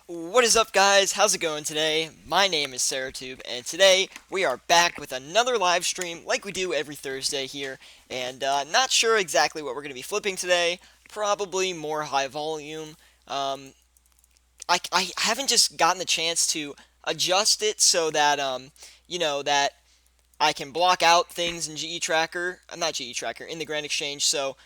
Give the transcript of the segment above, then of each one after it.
What is up, guys? How's it going today? My name is Syratube, and today we are back with another live stream like we do every Thursday here. And not sure exactly what we're going to be flipping today. Probably more high volume. Um, I haven't just gotten the chance to adjust it so that that I can block out things in GE Tracker. Not GE Tracker, in the Grand Exchange. So,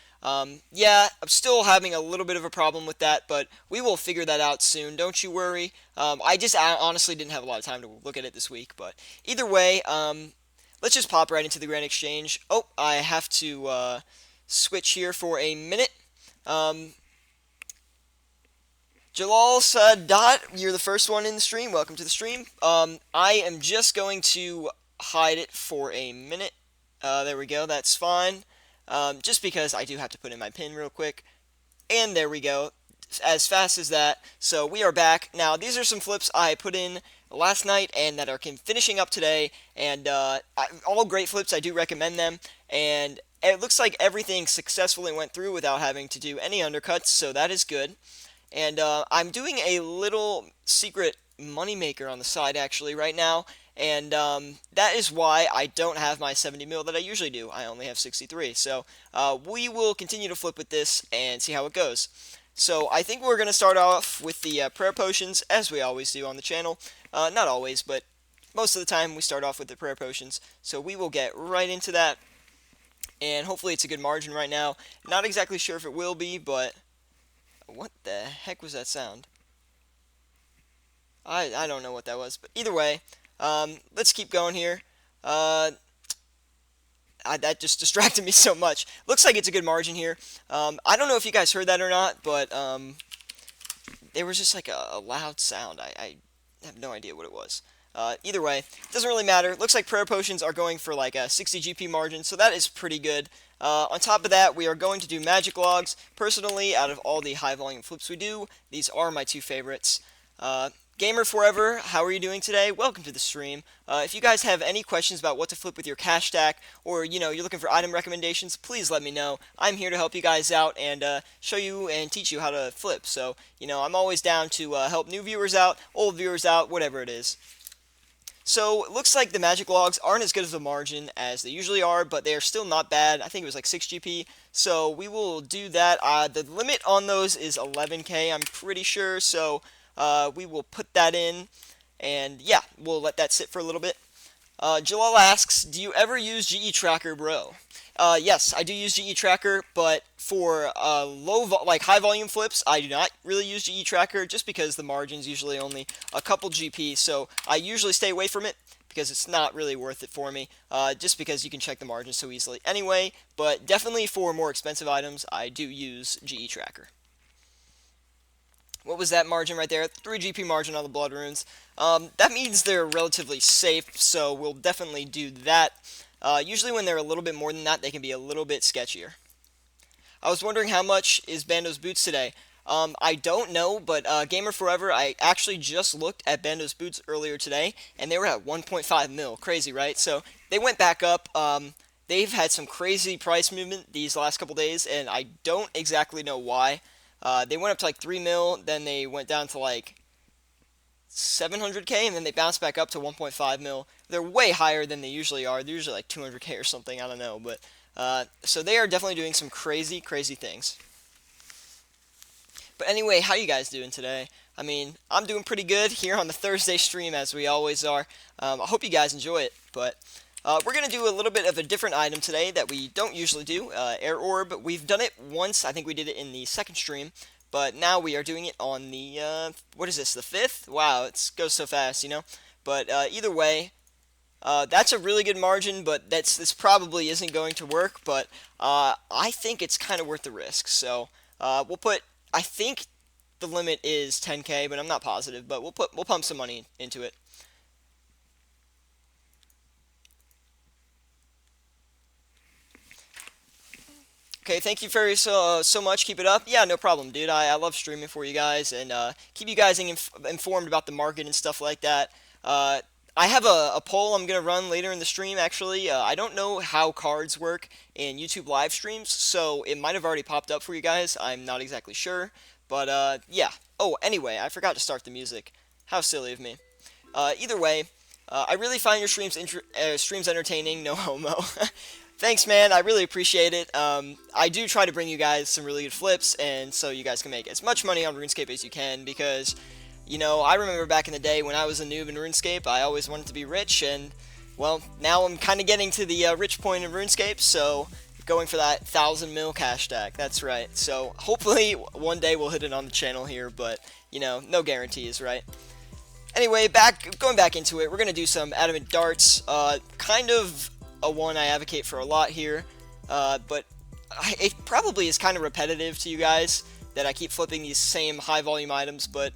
yeah, I'm still having a little bit of a problem with that, but we will figure that out soon. Don't you worry. I honestly didn't have a lot of time to look at it this week, but either way, let's just pop right into the Grand Exchange. Oh, I have to switch here for a minute. Um, Jalal Sadat, you're the first one in the stream. Welcome to the stream. I am just going to hide it for a minute. There we go. That's fine. Just because I do have to put in my pin real quick. And there we go. As fast as that. So we are back. Now, these are some flips I put in last night and that are finishing up today. And all great flips. I do recommend them. And it looks like everything successfully went through without having to do any undercuts. So that is good. And I'm doing a little secret moneymaker on the side actually right now. And that is why I don't have my 70 mil that I usually do. I only have 63. So we will continue to flip with this and see how it goes. So I think we're going to start off with the prayer potions, as we always do on the channel. Not always, but most of the time we start off with the prayer potions. So we will get right into that. And hopefully it's a good margin right now. Not exactly sure if it will be, but what the heck was that sound? I don't know what that was, but either way, let's keep going here. That just distracted me so much. Looks like it's a good margin here. I don't know if you guys heard that or not, but there was just like a loud sound. I have no idea what it was. Either way, doesn't really matter. Looks like prayer potions are going for like a 60 GP margin, so that is pretty good. On top of that, we are going to do magic logs. Personally, out of all the high volume flips we do, these are my two favorites. Gamer Forever, how are you doing today? Welcome to the stream. If you guys have any questions about what to flip with your cash stack, or you're looking for item recommendations, please let me know. I'm here to help you guys out and show you and teach you how to flip. So, I'm always down to help new viewers out, old viewers out, whatever it is. So it looks like the magic logs aren't as good as the margin as they usually are, but they are still not bad. I think it was like 6 GP. So we will do that. The limit on those is 11k, I'm pretty sure. So we will put that in. And yeah, we'll let that sit for a little bit. Jalal asks, do you ever use GE Tracker, bro? Yes, I do use GE Tracker, but for high volume flips, I do not really use GE Tracker just because the margin's usually only a couple GP, so I usually stay away from it because it's not really worth it for me, just because you can check the margins so easily anyway, but definitely for more expensive items, I do use GE Tracker. What was that margin right there? 3 GP margin on the Blood Runes. That means they're relatively safe, so we'll definitely do that. Usually when they're a little bit more than that, they can be a little bit sketchier. I was wondering how much is Bando's boots today. I don't know, but Gamer Forever, I actually just looked at Bando's boots earlier today, and they were at 1.5 mil. Crazy, right? So they went back up. They've had some crazy price movement these last couple days, and I don't exactly know why. They went up to like 3 mil, then they went down to like 700k, and then they bounced back up to 1.5 mil. They're way higher than they usually are. They're usually like 200k or something, I don't know. But so they are definitely doing some crazy, crazy things. But anyway, how you guys doing today? I mean, I'm doing pretty good here on the Thursday stream, as we always are. I hope you guys enjoy it, but we're going to do a little bit of a different item today that we don't usually do, Air Orb. We've done it once, I think we did it in the second stream, but now we are doing it on the, what is this, the 5th? Wow, it goes so fast, But either way, that's a really good margin, but this probably isn't going to work, but I think it's kind of worth the risk. So we'll put, I think the limit is 10k, but I'm not positive, but we'll pump some money into it. Okay, thank you very so much. Keep it up. Yeah, no problem, dude. I love streaming for you guys and keep you guys informed about the market and stuff like that. I have a poll I'm going to run later in the stream, actually. I don't know how cards work in YouTube live streams, so it might have already popped up for you guys. I'm not exactly sure. But yeah. Oh, anyway, I forgot to start the music. How silly of me. Either way, I really find your streams entertaining. No homo. Thanks, man. I really appreciate it. I do try to bring you guys some really good flips, and so you guys can make as much money on RuneScape as you can, because, you know, I remember back in the day when I was a noob in RuneScape, I always wanted to be rich, and, well, now I'm kind of getting to the rich point in RuneScape, so going for that 1,000 mil cash stack. That's right. So hopefully one day we'll hit it on the channel here, but, you know, no guarantees, right? Anyway, going back into it, we're going to do some adamant darts, kind of a one I advocate for a lot here, but it probably is kind of repetitive to you guys that I keep flipping these same high volume items, but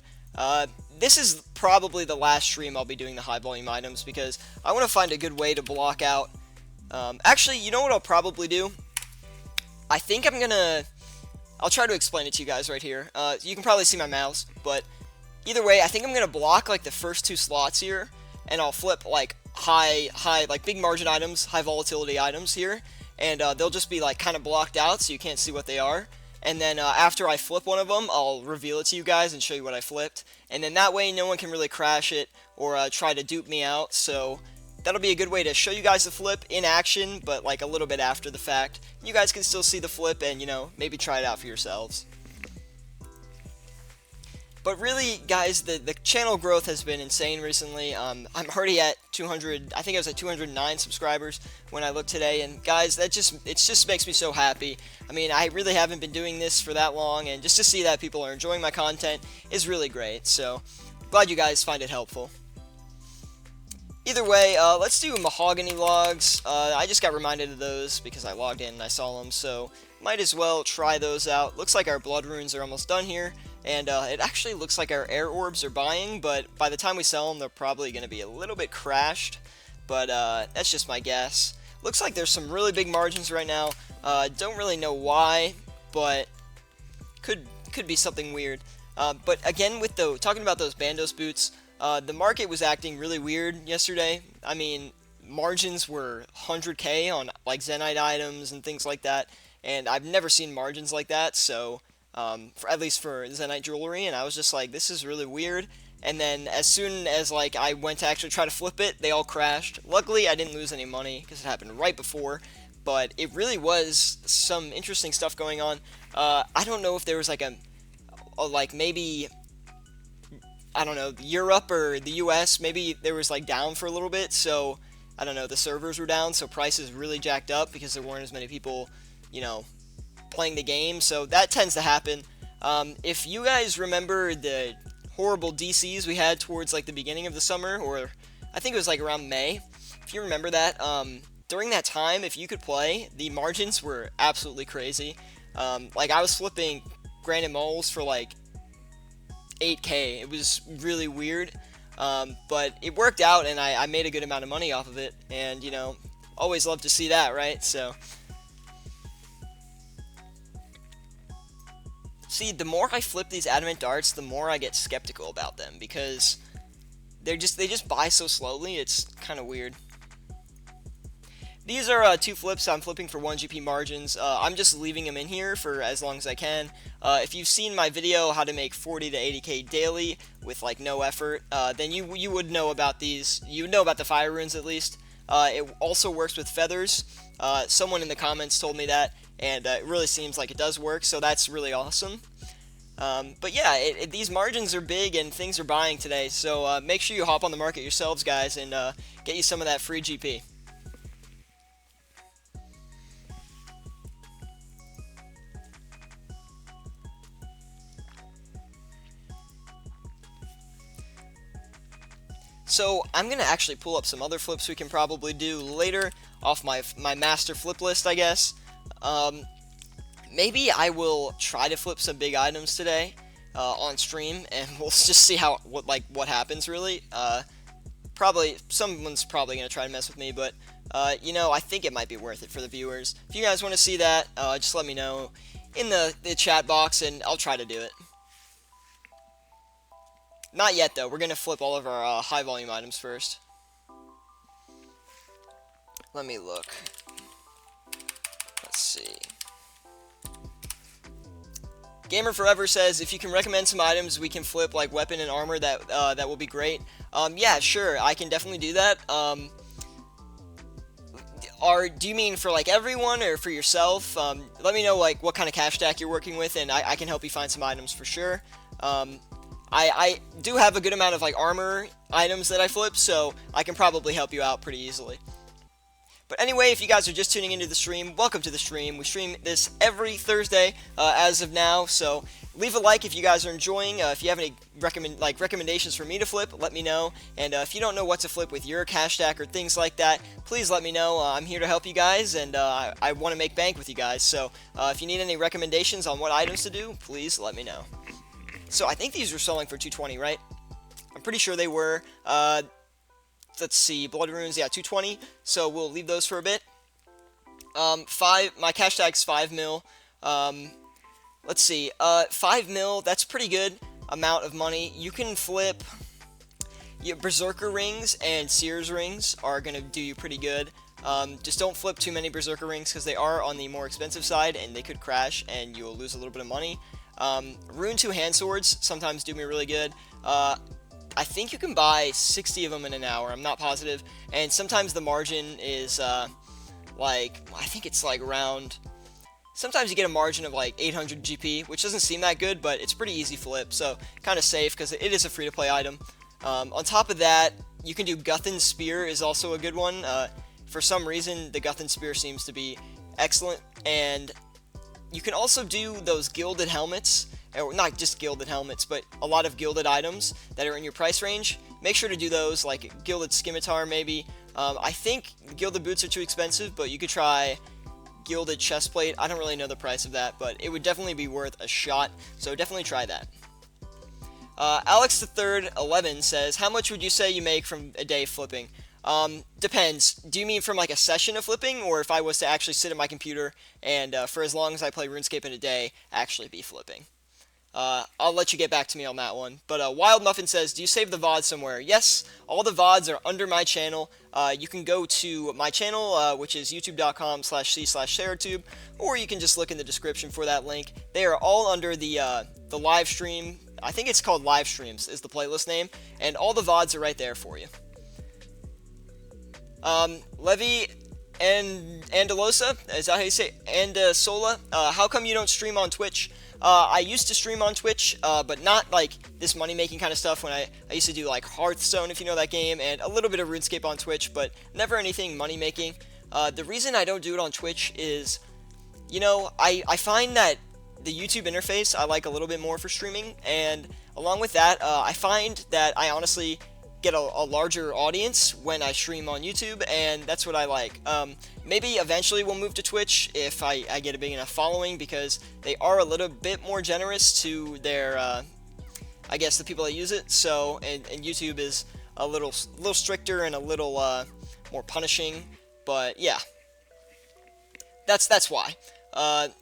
this is probably the last stream I'll be doing the high volume items, because I want to find a good way to block out. Actually, you know what I'll probably do? I think I'll try to explain it to you guys right here. You can probably see my mouse, but either way, I think I'm going to block like the first two slots here, and I'll flip like like big margin items, high volatility items here, and they'll just be like kind of blocked out so you can't see what they are. And then after I flip one of them, I'll reveal it to you guys and show you what I flipped. And then that way no one can really crash it or try to dupe me out. So that'll be a good way to show you guys the flip in action, but like a little bit after the fact. You guys can still see the flip and, you know, maybe try it out for yourselves. But really, guys, the channel growth has been insane recently. I'm already at 200. I think I was at 209 subscribers when I looked today. And guys, it just makes me so happy. I mean, I really haven't been doing this for that long, and just to see that people are enjoying my content is really great. So, glad you guys find it helpful. Either way, let's do mahogany logs. I just got reminded of those because I logged in and I saw them, so might as well try those out. Looks like our blood runes are almost done here, and it actually looks like our air orbs are buying, but by the time we sell them, they're probably going to be a little bit crashed, but that's just my guess. Looks like there's some really big margins right now. Don't really know why, but could be something weird. But again, with talking about those Bandos boots, the market was acting really weird yesterday. I mean, margins were 100k on like Zenite items and things like that, and I've never seen margins like that, so at least for Zenite jewelry, and I was just like, this is really weird. And then as soon as like I went to actually try to flip it, they all crashed. Luckily, I didn't lose any money because it happened right before, but it really was some interesting stuff going on. I don't know if there was like like maybe, I don't know, Europe or the US, maybe there was like down for a little bit, so I don't know, the servers were down, so prices really jacked up because there weren't as many people, you know, playing the game, so that tends to happen. If you guys remember the horrible DCs we had towards like the beginning of the summer, or I think it was like around May, if you remember that, during that time, if you could play, the margins were absolutely crazy. Like I was flipping granite moles for like 8k. It was really weird, but it worked out, and I made a good amount of money off of it, and, you know, always love to see that, right? So, see, the more I flip these adamant darts, the more I get skeptical about them, because they just buy so slowly. It's kind of weird. These are two flips I'm flipping for 1 GP margins. I'm just leaving them in here for as long as I can. If you've seen my video how to make 40 to 80k daily with like no effort, then you would know about these. You would know about the fire runes at least. It also works with feathers. Someone in the comments told me that, and it really seems like it does work, so that's really awesome. But yeah, these margins are big and things are buying today, so make sure you hop on the market yourselves, guys, and get you some of that free GP. So I'm going to actually pull up some other flips we can probably do later off my master flip list, I guess. Maybe I will try to flip some big items today on stream, and we'll just see what happens, really. Probably someone's probably going to try to mess with me, but you know, I think it might be worth it for the viewers. If you guys want to see that, just let me know in the chat box, and I'll try to do it. Not yet, though. We're going to flip all of our high volume items first. Let me look. Let's see. Gamer Forever says, if you can recommend some items we can flip, like weapon and armor, that will be great. Yeah, sure, I can definitely do that. Do you mean for like everyone or for yourself? Let me know like what kind of cash stack you're working with, and I can help you find some items for sure. I do have a good amount of like armor items that I flip, so I can probably help you out pretty easily. But anyway, if you guys are just tuning into the stream, welcome to the stream. We stream this every Thursday as of now, so leave a like if you guys are enjoying. If you have any recommendations for me to flip, let me know. And if you don't know what to flip with your cash stack or things like that, please let me know. I'm here to help you guys, and I want to make bank with you guys. So if you need any recommendations on what items to do, please let me know. So I think these were selling for 220, right? I'm pretty sure they were. Let's see, blood runes, yeah, 220. So we'll leave those for a bit. My cash tag's 5 mil. Let's see, 5 mil. That's pretty good amount of money. You can flip. Berserker rings and Sears rings are gonna do you pretty good. Just don't flip too many Berserker rings because they are on the more expensive side and they could crash and you will lose a little bit of money. Rune 2 hand swords sometimes do me really good. I think you can buy 60 of them in an hour, I'm not positive, and sometimes the margin is, like, I think it's like around, sometimes you get a margin of like 800 GP, which doesn't seem that good, but it's pretty easy flip, so kind of safe, because it is a free-to-play item. On top of that, you can do Guthin Spear is also a good one. For some reason, the Guthin Spear seems to be excellent, and you can also do those gilded helmets, or not just gilded helmets, but a lot of gilded items that are in your price range. Make sure to do those, like gilded scimitar maybe. I think gilded boots are too expensive, but you could try gilded chestplate. I don't really know the price of that, but it would definitely be worth a shot, so definitely try that. Alex III 11 says, how much would you say you make from a day flipping? Depends. Do you mean from like a session of flipping, or if I was to actually sit at my computer and for as long as I play RuneScape in a day, actually be flipping? I'll let you get back to me on that one. But Wild Muffin says, do you save the VODs somewhere? Yes, all the VODs are under my channel. You can go to my channel, which is youtube.com/c/Syratube, or you can just look in the description for that link. They are all under the live stream. I think it's called Live Streams is the playlist name, and all the VODs are right there for you. Levi and Andalusa, is that how you say it? Andasola, how come you don't stream on Twitch? I used to stream on Twitch, but not like this money-making kind of stuff. When I used to do like Hearthstone, if you know that game, and a little bit of RuneScape on Twitch, but never anything money-making. The reason I don't do it on Twitch is, you know, I find that the YouTube interface I like a little bit more for streaming, and along with that, I find that I honestly get a larger audience when I stream on YouTube, and that's what I like. Maybe eventually we'll move to Twitch if I get a big enough following, because they are a little bit more generous to their, I guess, the people that use it. So, and YouTube is a little stricter and a little more punishing. But yeah, that's why.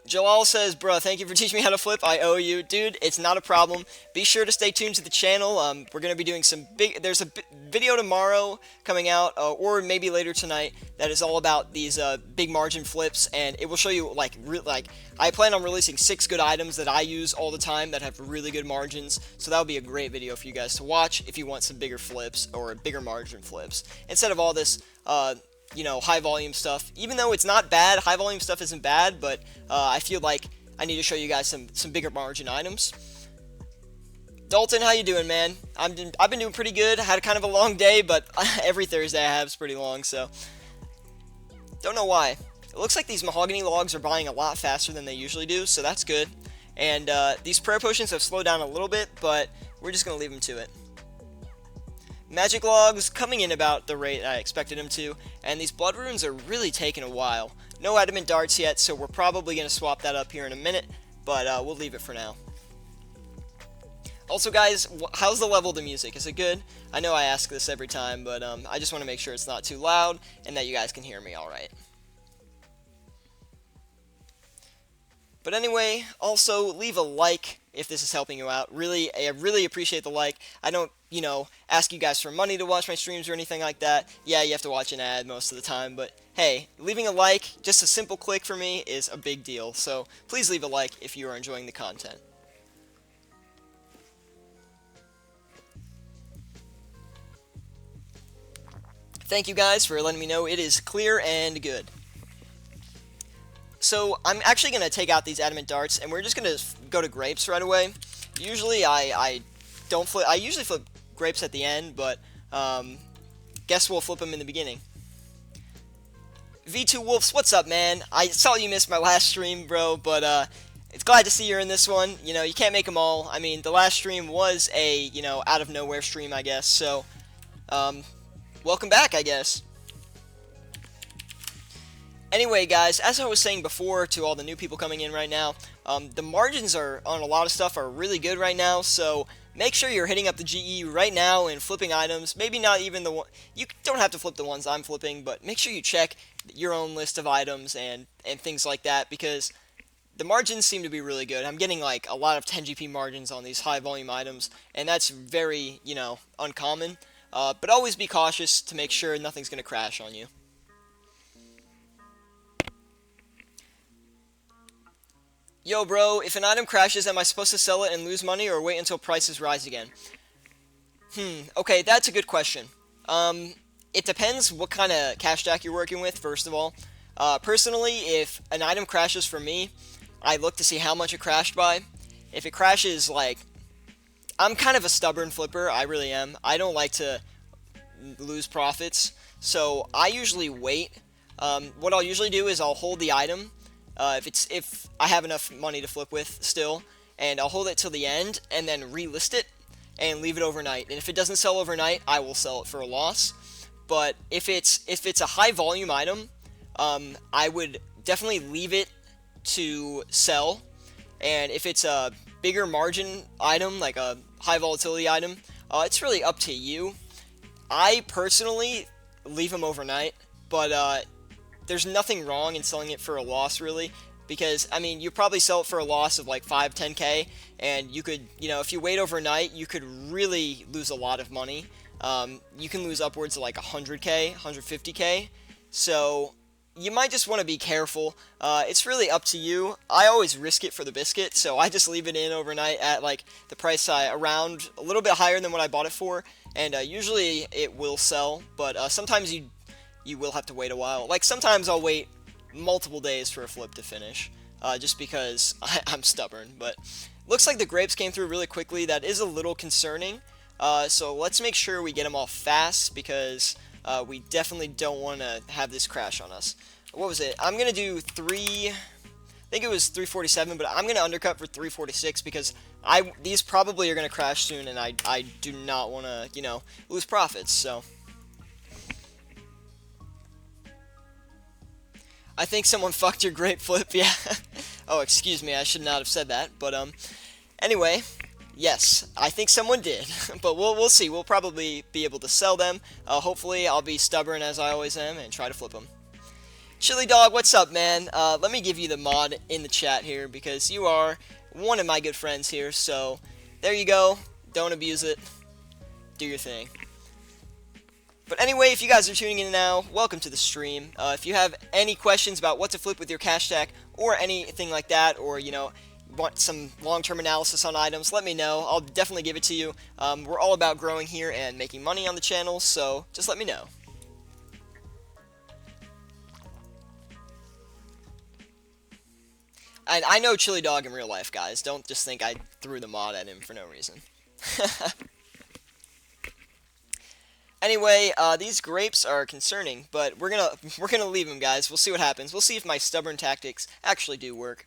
Jalal says, bruh, thank you for teaching me how to flip. I owe you. Dude, it's not a problem. Be sure to stay tuned to the channel. We're going to be doing there's a video tomorrow coming out, or maybe later tonight, that is all about these big margin flips, and it will show you, I plan on releasing 6 good items that I use all the time that have really good margins, so that would be a great video for you guys to watch if you want some bigger flips, or bigger margin flips, instead of all this, you know, high volume stuff. Even though it's not bad, high volume stuff isn't bad, but I feel like I need to show you guys some bigger margin items. Dalton, how you doing, man? I've been doing pretty good. I had kind of a long day, but every Thursday I have is pretty long, so don't know why. It looks like these mahogany logs are buying a lot faster than they usually do, so that's good. And these prayer potions have slowed down a little bit, but we're just gonna leave them to it. Magic logs coming in about the rate I expected them to, and these blood runes are really taking a while. No adamant darts yet, so we're probably going to swap that up here in a minute, but we'll leave it for now. Also guys, how's the level of the music? Is it good? I know I ask this every time, but I just want to make sure it's not too loud, and that you guys can hear me alright. But anyway, also leave a like if this is helping you out. I really appreciate the like. I don't, you know, ask you guys for money to watch my streams or anything like that. Yeah, you have to watch an ad most of the time, but hey, leaving a like, just a simple click for me, is a big deal. So please leave a like if you are enjoying the content. Thank you guys for letting me know it is clear and good. So I'm actually going to take out these adamant darts, and we're just going to go to grapes right away. Usually I don't flip. I usually flip grapes at the end, but guess we'll flip them in the beginning. V2 Wolves, what's up, man? I saw you missed my last stream, bro, but it's glad to see you're in this one. You know, you can't make them all. I mean, the last stream was a, you know, out of nowhere stream, I guess. So, welcome back, I guess. Anyway, guys, as I was saying before to all the new people coming in right now, the margins are on a lot of stuff are really good right now, so make sure you're hitting up the GE right now and flipping items. Maybe not even the one, you don't have to flip the ones I'm flipping, but make sure you check your own list of items and things like that, because the margins seem to be really good. I'm getting like a lot of 10 GP margins on these high volume items, and that's very, you know, uncommon. But always be cautious to make sure nothing's going to crash on you. Yo, bro, if an item crashes, am I supposed to sell it and lose money or wait until prices rise again? Okay, that's a good question. It depends what kind of cash stack you're working with, first of all. Personally, if an item crashes for me, I look to see how much it crashed by. If it crashes, like, I'm kind of a stubborn flipper, I really am. I don't like to lose profits, so I usually wait. What I'll usually do is I'll hold the item, if I have enough money to flip with still, and I'll hold it till the end, and then relist it, and leave it overnight. And if it doesn't sell overnight, I will sell it for a loss. But if it's a high volume item, I would definitely leave it to sell. And if it's a bigger margin item, like a high volatility item, it's really up to you. I personally leave them overnight, but there's nothing wrong in selling it for a loss, really, because, I mean, you probably sell it for a loss of like 5-10k, and you could, you know, if you wait overnight, you could really lose a lot of money. You can lose upwards of like 100k, 150k, so you might just want to be careful. It's really up to you. I always risk it for the biscuit, so I just leave it in overnight at like the price around a little bit higher than what I bought it for, and usually it will sell, but sometimes you will have to wait a while. Like, sometimes I'll wait multiple days for a flip to finish, just because I'm stubborn. But looks like the grapes came through really quickly. That is a little concerning. So let's make sure we get them off fast, because we definitely don't want to have this crash on us. What was it? I'm going to do I think it was 347, but I'm going to undercut for 346, because these probably are going to crash soon, and I do not want to, you know, lose profits, so. I think someone fucked your grape flip, yeah. Oh, excuse me, I should not have said that, but, anyway, yes, I think someone did, but we'll see. We'll probably be able to sell them. Hopefully, I'll be stubborn as I always am and try to flip them. Chili Dog, what's up, man? Let me give you the mod in the chat here, because you are one of my good friends here, so there you go. Don't abuse it. Do your thing. But anyway, if you guys are tuning in now, welcome to the stream. If you have any questions about what to flip with your cash stack or anything like that, or, you know, want some long-term analysis on items, let me know. I'll definitely give it to you. We're all about growing here and making money on the channel, so just let me know. And I know Chili Dog in real life, guys. Don't just think I threw the mod at him for no reason. Anyway, these grapes are concerning, but we're gonna leave them, guys. We'll see what happens. We'll see if my stubborn tactics actually do work.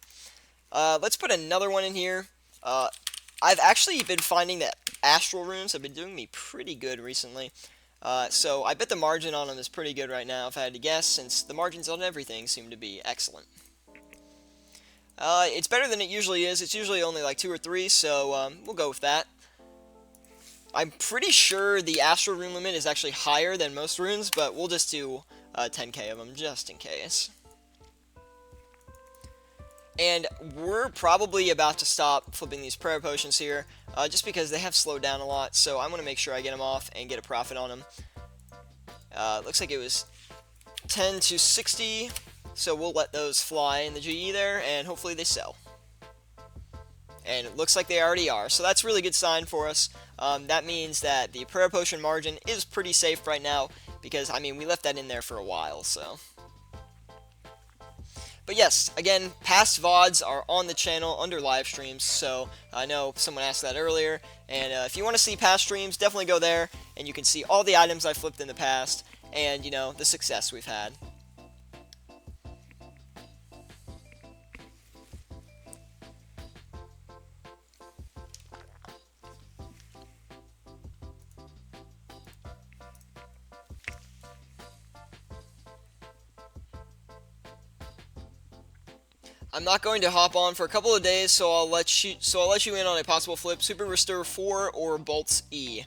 Let's put another one in here. I've actually been finding that astral runes have been doing me pretty good recently. So I bet the margin on them is pretty good right now, if I had to guess, since the margins on everything seem to be excellent. It's better than it usually is. It's usually only like 2 or 3, so we'll go with that. I'm pretty sure the astral rune limit is actually higher than most runes, but we'll just do 10k of them just in case. And we're probably about to stop flipping these prayer potions here, just because they have slowed down a lot, so I'm going to make sure I get them off and get a profit on them. Looks like it was 10 to 60, so we'll let those fly in the GE there, and hopefully they sell. And it looks like they already are, so that's a really good sign for us. That means that the prayer potion margin is pretty safe right now, because, I mean, we left that in there for a while, so. But yes, again, past VODs are on the channel under live streams, so I know someone asked that earlier, and if you want to see past streams, definitely go there, and you can see all the items I flipped in the past, and, you know, the success we've had. I'm not going to hop on for a couple of days, so I'll let you in on a possible flip: Super Restore 4 or Bolts E.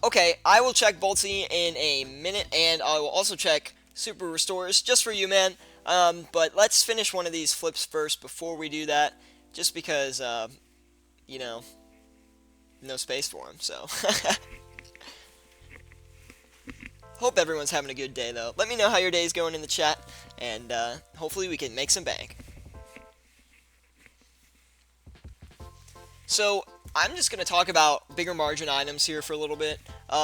Okay, I will check Bolts E in a minute, and I will also check Super Restores just for you, man. But let's finish one of these flips first before we do that, just because, you know, no space for them. So. Hope everyone's having a good day, though. Let me know how your day is going in the chat, and hopefully we can make some bank. So, I'm just going to talk about bigger margin items here for a little bit,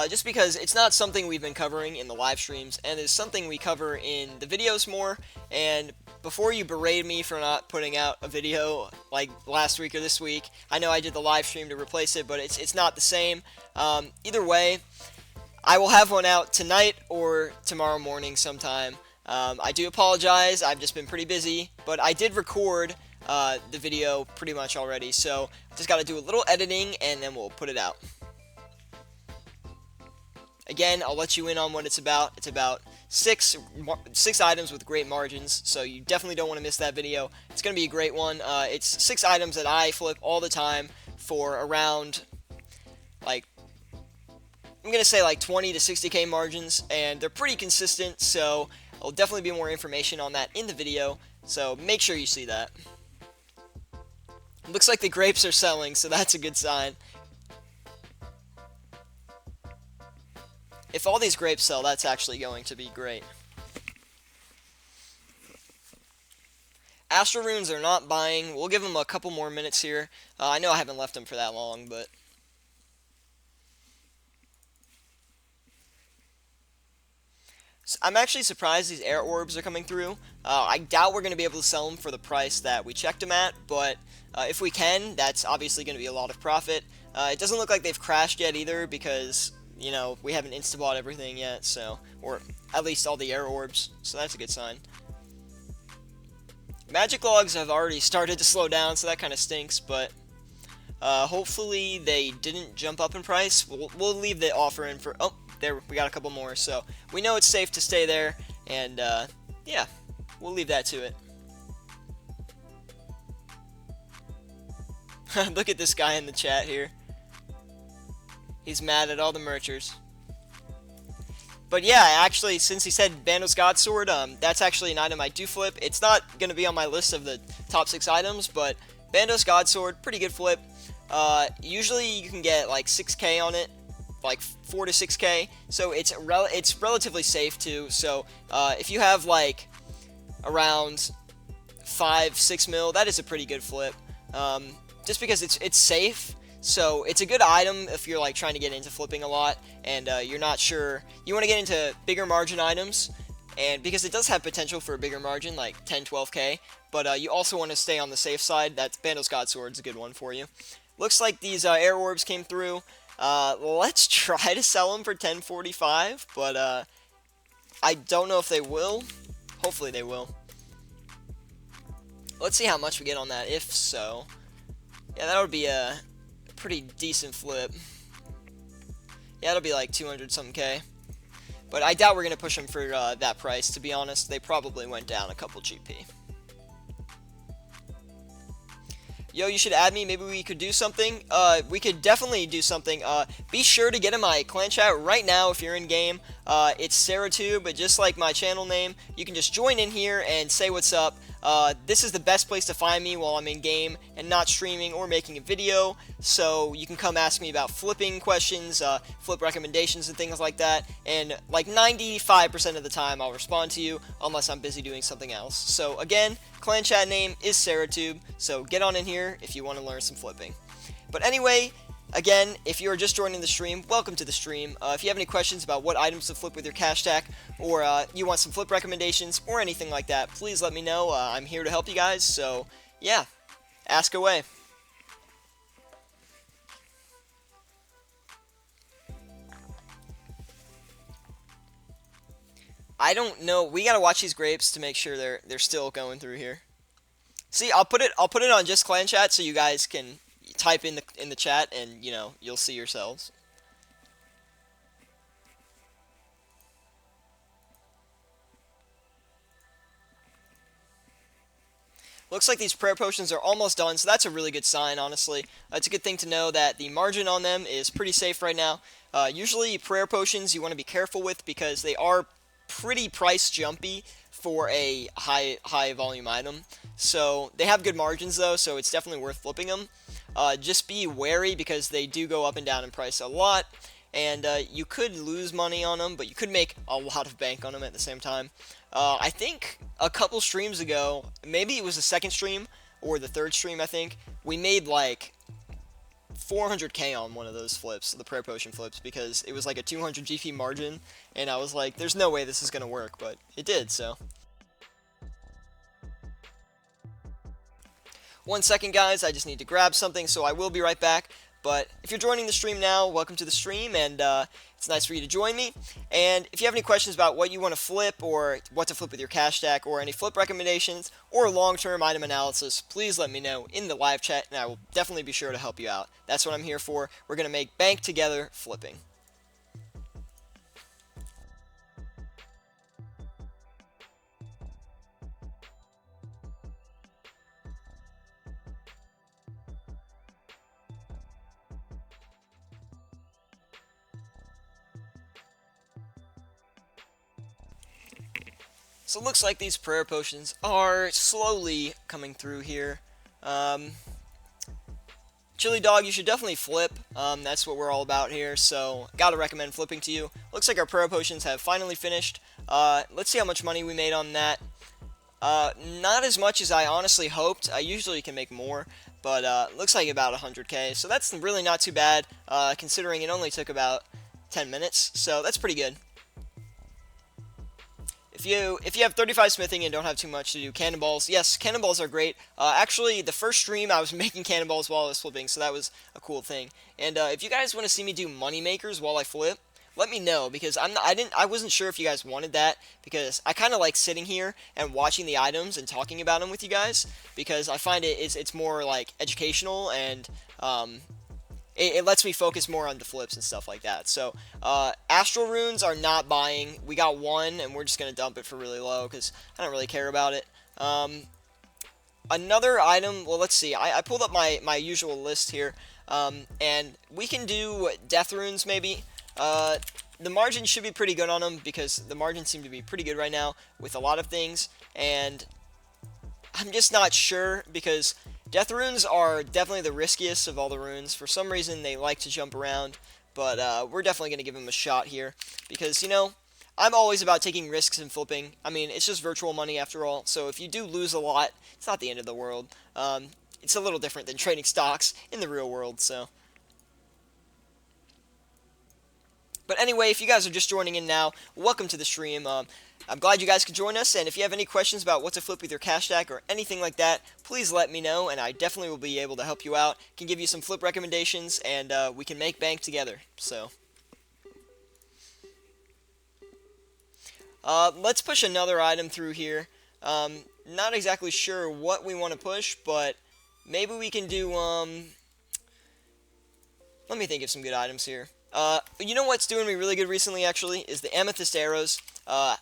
just because it's not something we've been covering in the live streams, and it's something we cover in the videos more. And before you berate me for not putting out a video like last week or this week, I know I did the live stream to replace it, but it's not the same. Either way, I will have one out tonight or tomorrow morning sometime. I do apologize, I've just been pretty busy, but I did record the video pretty much already, so I just got to do a little editing and then we'll put it out. Again, I'll let you in on what it's about. It's about six items with great margins, so you definitely don't want to miss that video. It's going to be a great one. It's 6 items that I flip all the time for around, like, I'm going to say like 20 to 60k margins, and they're pretty consistent, so there'll definitely be more information on that in the video, so make sure you see that. Looks like the grapes are selling, so that's a good sign. If all these grapes sell, that's actually going to be great. Astro Runes are not buying. We'll give them a couple more minutes here. I know I haven't left them for that long, but... I'm actually surprised these air orbs are coming through. I doubt we're going to be able to sell them for the price that we checked them at, but if we can, that's obviously going to be a lot of profit. It doesn't look like they've crashed yet either, because, you know, we haven't insta-bought everything yet, so, or at least all the air orbs, so that's a good sign. Magic logs have already started to slow down, so that kind of stinks, but hopefully they didn't jump up in price. We'll leave the offer in for... Oh, there, we got a couple more, so we know it's safe to stay there, and yeah, we'll leave that to it. Look at this guy in the chat here. He's mad at all the merchers. But yeah, actually, since he said Bandos Godsword, that's actually an item I do flip. It's not going to be on my list of the top 6 items, but Bandos Godsword, pretty good flip. Usually you can get like 6k on it, like 4 to 6k, so it's relatively safe too. So if you have like around 5-6 mil, that is a pretty good flip. Just because it's safe, so it's a good item if you're like trying to get into flipping a lot and you're not sure. You want to get into bigger margin items, and because it does have potential for a bigger margin, like 10-12k, but you also want to stay on the safe side. That Bandos Godsword's a good one for you. Looks like these air orbs came through. Let's try to sell them for 1045, but I don't know if they will. Hopefully they will. Let's see how much we get on that, if so. Yeah, that would be a pretty decent flip. Yeah, it'll be like 200 something K. But I doubt we're going to push them for that price, to be honest. They probably went down a couple GP. Yo, you should add me. Maybe we could do something. We could definitely do something. Be sure to get in my clan chat right now if you're in game. It's Syratube, but just like my channel name, you can just join in here and say what's up. This is the best place to find me while I'm in game and not streaming or making a video, so you can come ask me about flipping questions, flip recommendations and things like that, and like 95% of the time I'll respond to you unless I'm busy doing something else. So again, clan chat name is Syratube, so get on in here if you want to learn some flipping. But anyway, Again, if you are just joining the stream, welcome to the stream. If you have any questions about what items to flip with your cash stack, or you want some flip recommendations, or anything like that, please let me know. I'm here to help you guys, so yeah, ask away. I don't know. We gotta watch these grapes to make sure they're still going through here. See, I'll put it on just clan chat so you guys can type in the chat and you'll see yourselves. Looks like these prayer potions are almost done, so that's a really good sign, honestly. It's a good thing to know that the margin on them is pretty safe right now. Usually prayer potions you want to be careful with because they are pretty price jumpy for a high volume item. So they have good margins though, so it's definitely worth flipping them. Just be wary because they do go up and down in price a lot, and you could lose money on them, but you could make a lot of bank on them at the same time. I think a couple streams ago, maybe it was the second stream or the third stream, I think, we made like 400k on one of those flips, the prayer potion flips, because it was like a 200 GP margin, and I was like, there's no way this is going to work, but it did, so. 1 second, guys, I just need to grab something, so I will be right back. But if you're joining the stream now, welcome to the stream, and it's nice for you to join me. And if you have any questions about what you want to flip, or what to flip with your cash stack, or any flip recommendations, or long-term item analysis, please let me know in the live chat, and I will definitely be sure to help you out. That's what I'm here for. We're going to make bank together flipping. So it looks like these prayer potions are slowly coming through here. Chili Dog, you should definitely flip. That's what we're all about here, so gotta recommend flipping to you. Looks like our prayer potions have finally finished. Let's see how much money we made on that. Not as much as I honestly hoped. I usually can make more, but looks like about 100k, so that's really not too bad, considering it only took about 10 minutes, so that's pretty good. If you have 35 smithing and don't have too much to do, cannonballs, yes, cannonballs are great. Actually, the first stream I was making cannonballs while I was flipping, so that was a cool thing. And if you guys want to see me do money makers while I flip, let me know, because I wasn't sure if you guys wanted that, because I kind of like sitting here and watching the items and talking about them with you guys, because I find it's more like educational, and it lets me focus more on the flips and stuff like that. So, Astral Runes are not buying. We got one, and we're just going to dump it for really low, because I don't really care about it. Another item, well, let's see. I pulled up my usual list here, and we can do Death Runes, maybe. The margin should be pretty good on them, because the margins seem to be pretty good right now with a lot of things, and I'm just not sure, because Death Runes are definitely the riskiest of all the runes. For some reason, they like to jump around, but we're definitely going to give them a shot here, because, I'm always about taking risks and flipping. I mean, it's just virtual money after all, so if you do lose a lot, it's not the end of the world. It's a little different than trading stocks in the real world, so. But anyway, if you guys are just joining in now, welcome to the stream. I'm glad you guys could join us, and if you have any questions about what to flip with your cash stack or anything like that, please let me know, and I definitely will be able to help you out. Can give you some flip recommendations, and we can make bank together. So, let's push another item through here. Not exactly sure what we want to push, but maybe we can do, let me think of some good items here. You know what's doing me really good recently, actually, is the Amethyst Arrows.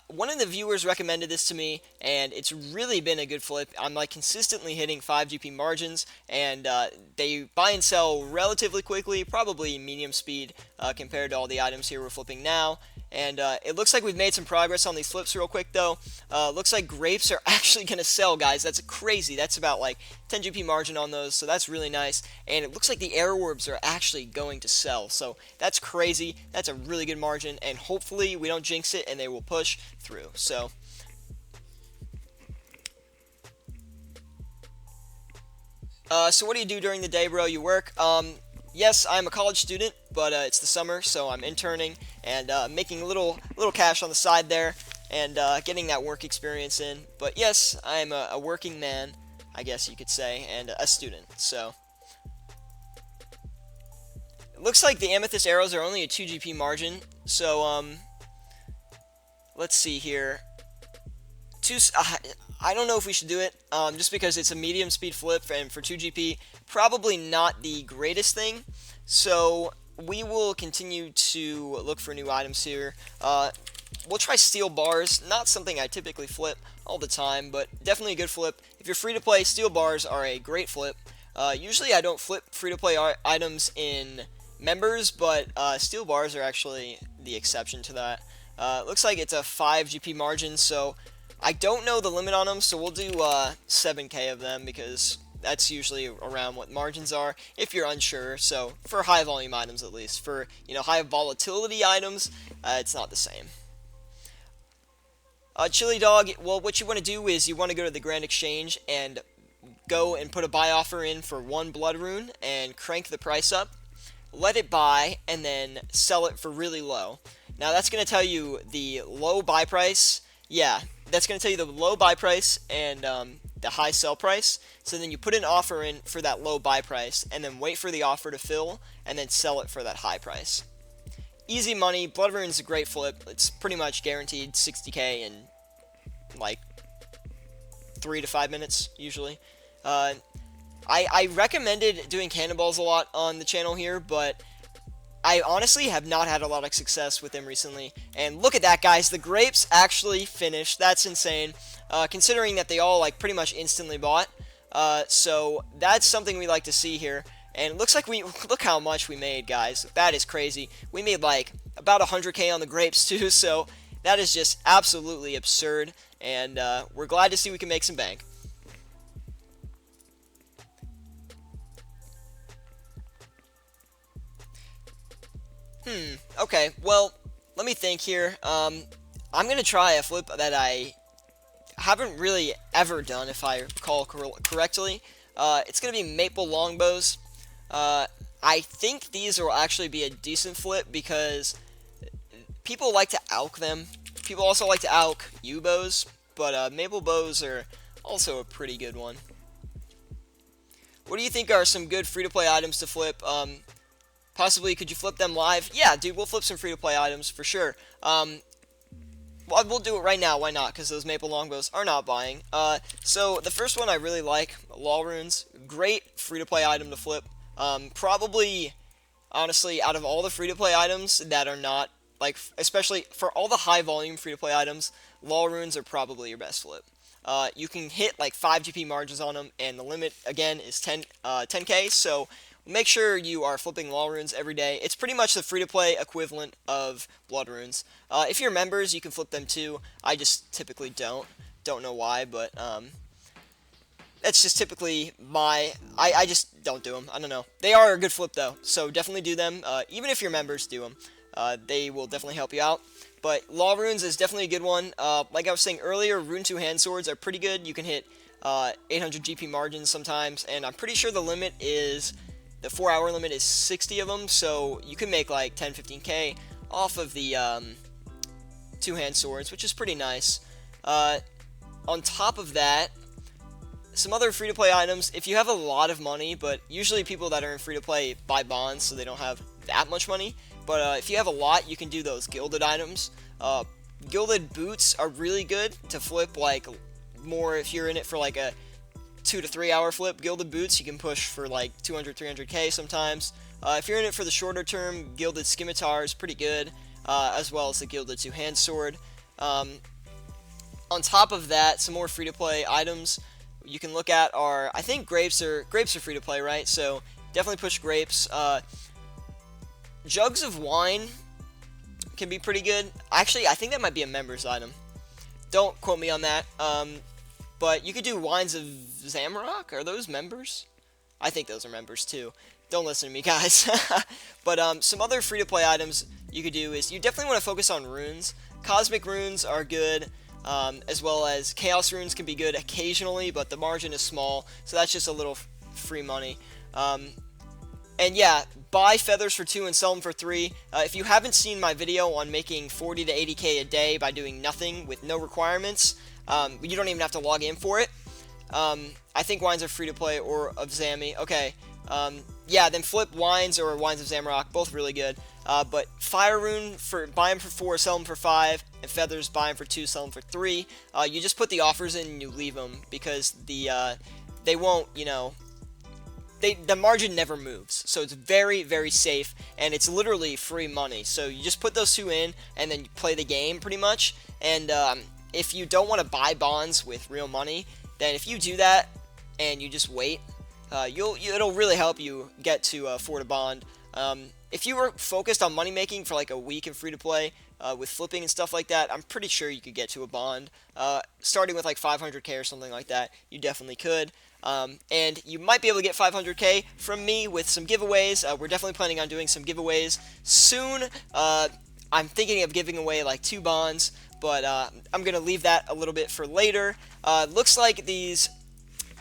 One of the viewers recommended this to me, and it's really been a good flip. I'm like consistently hitting 5 GP margins, and they buy and sell relatively quickly, probably medium speed compared to all the items here we're flipping now. And it looks like we've made some progress on these flips real quick, though. Looks like grapes are actually going to sell, guys. That's crazy. That's about like 10 GP margin on those, so that's really nice. And it looks like the air orbs are actually going to sell, so that's crazy. That's a really good margin, and hopefully we don't jinx it and they will push through. So, so what do you do during the day, bro? You work? Yes, I'm a college student, but it's the summer, so I'm interning and making a little cash on the side there, and getting that work experience in. But yes, I'm a working man, I guess you could say, and a student. So it looks like the amethyst arrows are only a 2 GP margin. So let's see here. I don't know if we should do it, just because it's a medium speed flip, and for 2 GP, probably not the greatest thing. So we will continue to look for new items here. We'll try steel bars, not something I typically flip all the time, but definitely a good flip. If you're free to play, steel bars are a great flip. Usually I don't flip free to play items in members, but steel bars are actually the exception to that. Looks like it's a 5 GP margin, so I don't know the limit on them, so we'll do 7k of them, because that's usually around what margins are if you're unsure. So for high volume items, at least for high volatility items, it's not the same. Chili Dog, well, what you want to do is you want to go to the Grand Exchange and go and put a buy offer in for 1 blood rune and crank the price up, let it buy, and then sell it for really low. Now that's going to tell you the low buy price. Yeah, that's going to tell you the low buy price and the high sell price. So then you put an offer in for that low buy price, and then wait for the offer to fill, and then sell it for that high price. Easy money. Blood Rune's a great flip. It's pretty much guaranteed 60k in like 3 to 5 minutes usually. I recommended doing cannonballs a lot on the channel here, but I honestly have not had a lot of success with them recently. And look at that, guys. The grapes actually finished. That's insane, considering that they all like pretty much instantly bought. So that's something we like to see here. And it looks like look how much we made, guys. That is crazy. We made like about 100k on the grapes too, so that is just absolutely absurd. And we're glad to see we can make some bank. Okay, well, let me think here. I'm gonna try a flip that I haven't really ever done, if I recall correctly. It's gonna be maple longbows. I think these will actually be a decent flip because people like to alch them. People also like to alch U-bows, but maple bows are also a pretty good one. What do you think are some good free-to-play items to flip? Possibly, could you flip them live? Yeah, dude, we'll flip some free-to-play items for sure. Well, we'll do it right now. Why not? Because those maple longbows are not buying. So the first one I really like, Law Runes. Great free-to-play item to flip. Probably, honestly, out of all the free-to-play items that are not, like, especially for all the high-volume free-to-play items, Law Runes are probably your best flip. You can hit like 5 GP margins on them, and the limit, again, is 10k, so make sure you are flipping Law Runes every day. It's pretty much the free-to-play equivalent of Blood Runes. If you're members, you can flip them too. I just typically don't. Don't know why, but that's just typically I just don't do them. I don't know. They are a good flip, though, so definitely do them. Even if you're members, do them. They will definitely help you out. But Law Runes is definitely a good one. Like I was saying earlier, Rune 2 hand swords are pretty good. You can hit 800 GP margins sometimes, and I'm pretty sure the 4-hour limit is 60 of them, so you can make like 10-15k off of the 2-hand swords, which is pretty nice. On top of that, some other free-to-play items, if you have a lot of money, but usually people that are in free-to-play buy bonds, so they don't have that much money, but if you have a lot, you can do those gilded items. Gilded boots are really good to flip, like, more if you're in it for like a 2 to 3 hour flip. Gilded boots you can push for like 200-300k sometimes. If you're in it for the shorter term, gilded scimitar is pretty good, as well as the gilded 2-hand sword. On top of that, some more free-to-play items you can look at are, I think grapes are free-to-play, right? So definitely push grapes. Jugs of wine can be pretty good. Actually, I think that might be a members item. Don't quote me on that. But you could do Wines of Zamorak. Are those members? I think those are members too. Don't listen to me, guys. But some other free-to-play items you could do is you definitely want to focus on runes. Cosmic runes are good, as well as Chaos runes can be good occasionally, but the margin is small, so that's just a little free money. And yeah, buy feathers for 2 and sell them for 3. If you haven't seen my video on making 40 to 80k a day by doing nothing with no requirements, you don't even have to log in for it. I think wines are free to play or of Zammy. Okay. Yeah, then flip wines or wines of Zamrock, both really good. But Fire Rune, buy them for 4, sell them for 5, and feathers, buy them for 2, sell them for 3. You just put the offers in and you leave them because they won't, you know, the margin never moves, so it's very, very safe, and it's literally free money. So you just put those 2 in, and then you play the game, pretty much. And if you don't want to buy bonds with real money, then if you do that, and you just wait, it'll really help you get to afford a bond. If you were focused on money making for like a week in free-to-play, with flipping and stuff like that, I'm pretty sure you could get to a bond. Starting with like 500k or something like that, you definitely could. And you might be able to get 500k from me with some giveaways. We're definitely planning on doing some giveaways soon. I'm thinking of giving away like 2 bonds, but I'm going to leave that a little bit for later. Looks like these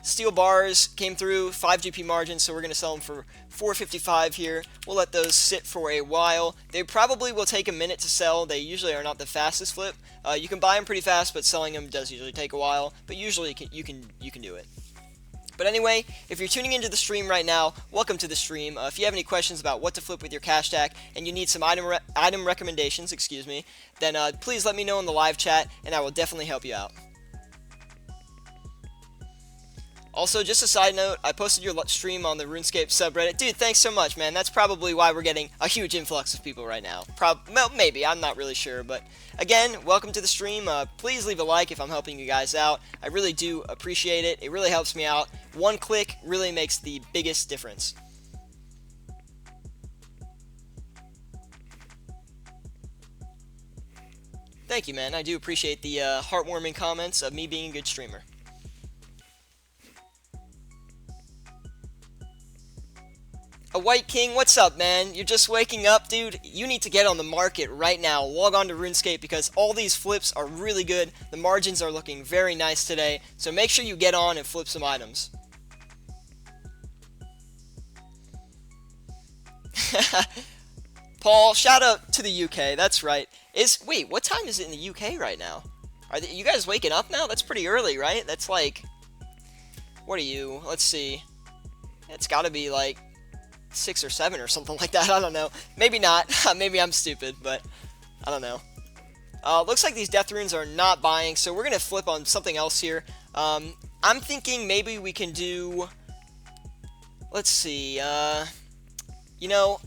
steel bars came through, 5 GP margin, so we're going to sell them for 455 here. We'll let those sit for a while. They probably will take a minute to sell. They usually are not the fastest flip. You can buy them pretty fast, but selling them does usually take a while. But usually you can do it. But anyway, if you're tuning into the stream right now, welcome to the stream. If you have any questions about what to flip with your cash stack and you need some item recommendations, then please let me know in the live chat, and I will definitely help you out. Also, just a side note, I posted your stream on the RuneScape subreddit. Dude, thanks so much, man. That's probably why we're getting a huge influx of people right now. Well, maybe. I'm not really sure. But, again, welcome to the stream. Please leave a like if I'm helping you guys out. I really do appreciate it. It really helps me out. One click really makes the biggest difference. Thank you, man. I do appreciate the heartwarming comments of me being a good streamer. A White King, what's up, man? You're just waking up, dude? You need to get on the market right now. Log on to RuneScape because all these flips are really good. The margins are looking very nice today, so make sure you get on and flip some items. Paul, shout out to the UK. That's right. Wait, what time is it in the UK right now? Are you guys waking up now? That's pretty early, right? That's like, what are you? Let's see. It's got to be like 6 or 7 or something like that. I don't know. Maybe not. Maybe I'm stupid, but I don't know. Looks like these death runes are not buying, so we're gonna flip on something else here. I'm thinking maybe we can do. Let's see. You know,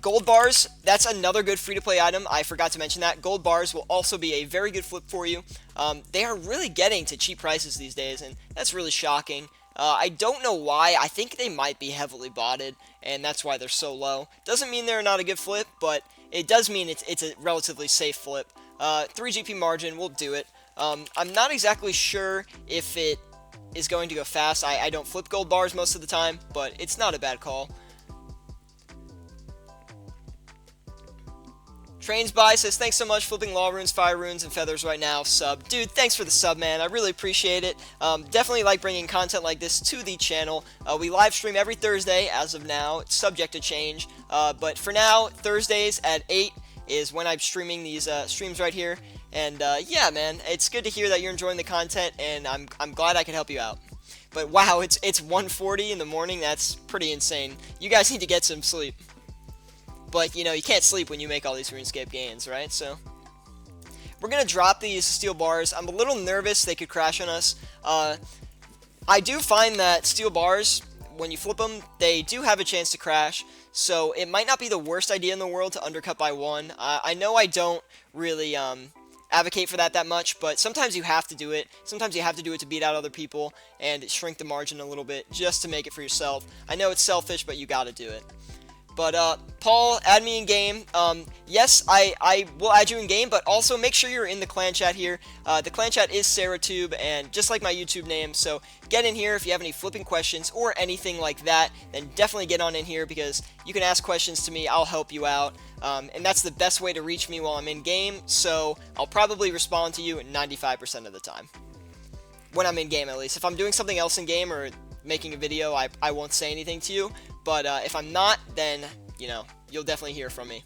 gold bars. That's another good free-to-play item. I forgot to mention that. Gold bars will also be a very good flip for you. They are really getting to cheap prices these days, and that's really shocking. I don't know why. I think they might be heavily botted, and that's why they're so low. Doesn't mean they're not a good flip, but it does mean it's a relatively safe flip. 3 GP margin, we'll do it. I'm not exactly sure if it is going to go fast. I don't flip gold bars most of the time, but it's not a bad call. Trains by says, thanks so much, flipping law runes, fire runes, and feathers right now. Sub. Dude, thanks for the sub, man. I really appreciate it. Definitely like bringing content like this to the channel. We live stream every Thursday as of now. It's subject to change. But for now, Thursdays at 8 is when I'm streaming these streams right here. And yeah, man, it's good to hear that you're enjoying the content, and I'm glad I can help you out. But wow, it's 1:40 in the morning. That's pretty insane. You guys need to get some sleep. But, you know, you can't sleep when you make all these RuneScape gains, right? So, we're going to drop these steel bars. I'm a little nervous they could crash on us. I do find that steel bars, when you flip them, they do have a chance to crash. So, it might not be the worst idea in the world to undercut by 1. I know I don't really advocate for that much, but sometimes you have to do it. Sometimes you have to do it to beat out other people and shrink the margin a little bit just to make it for yourself. I know it's selfish, but you got to do it. But, Paul, add me in game. Yes, I will add you in game, but also make sure you're in the clan chat here. The clan chat is Syratube, and just like my YouTube name, so get in here if you have any flipping questions or anything like that, then definitely get on in here because you can ask questions to me, I'll help you out, and that's the best way to reach me while I'm in game, so I'll probably respond to you 95% of the time. When I'm in game, at least. If I'm doing something else in game or making a video, I won't say anything to you. But if I'm not, then, you know, you'll definitely hear from me.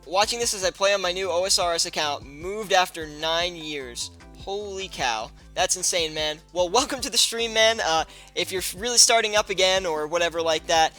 Watching this as I play on my new OSRS account, moved after 9 years. Holy cow. That's insane, man. Well, welcome to the stream, man. If you're really starting up again or whatever like that,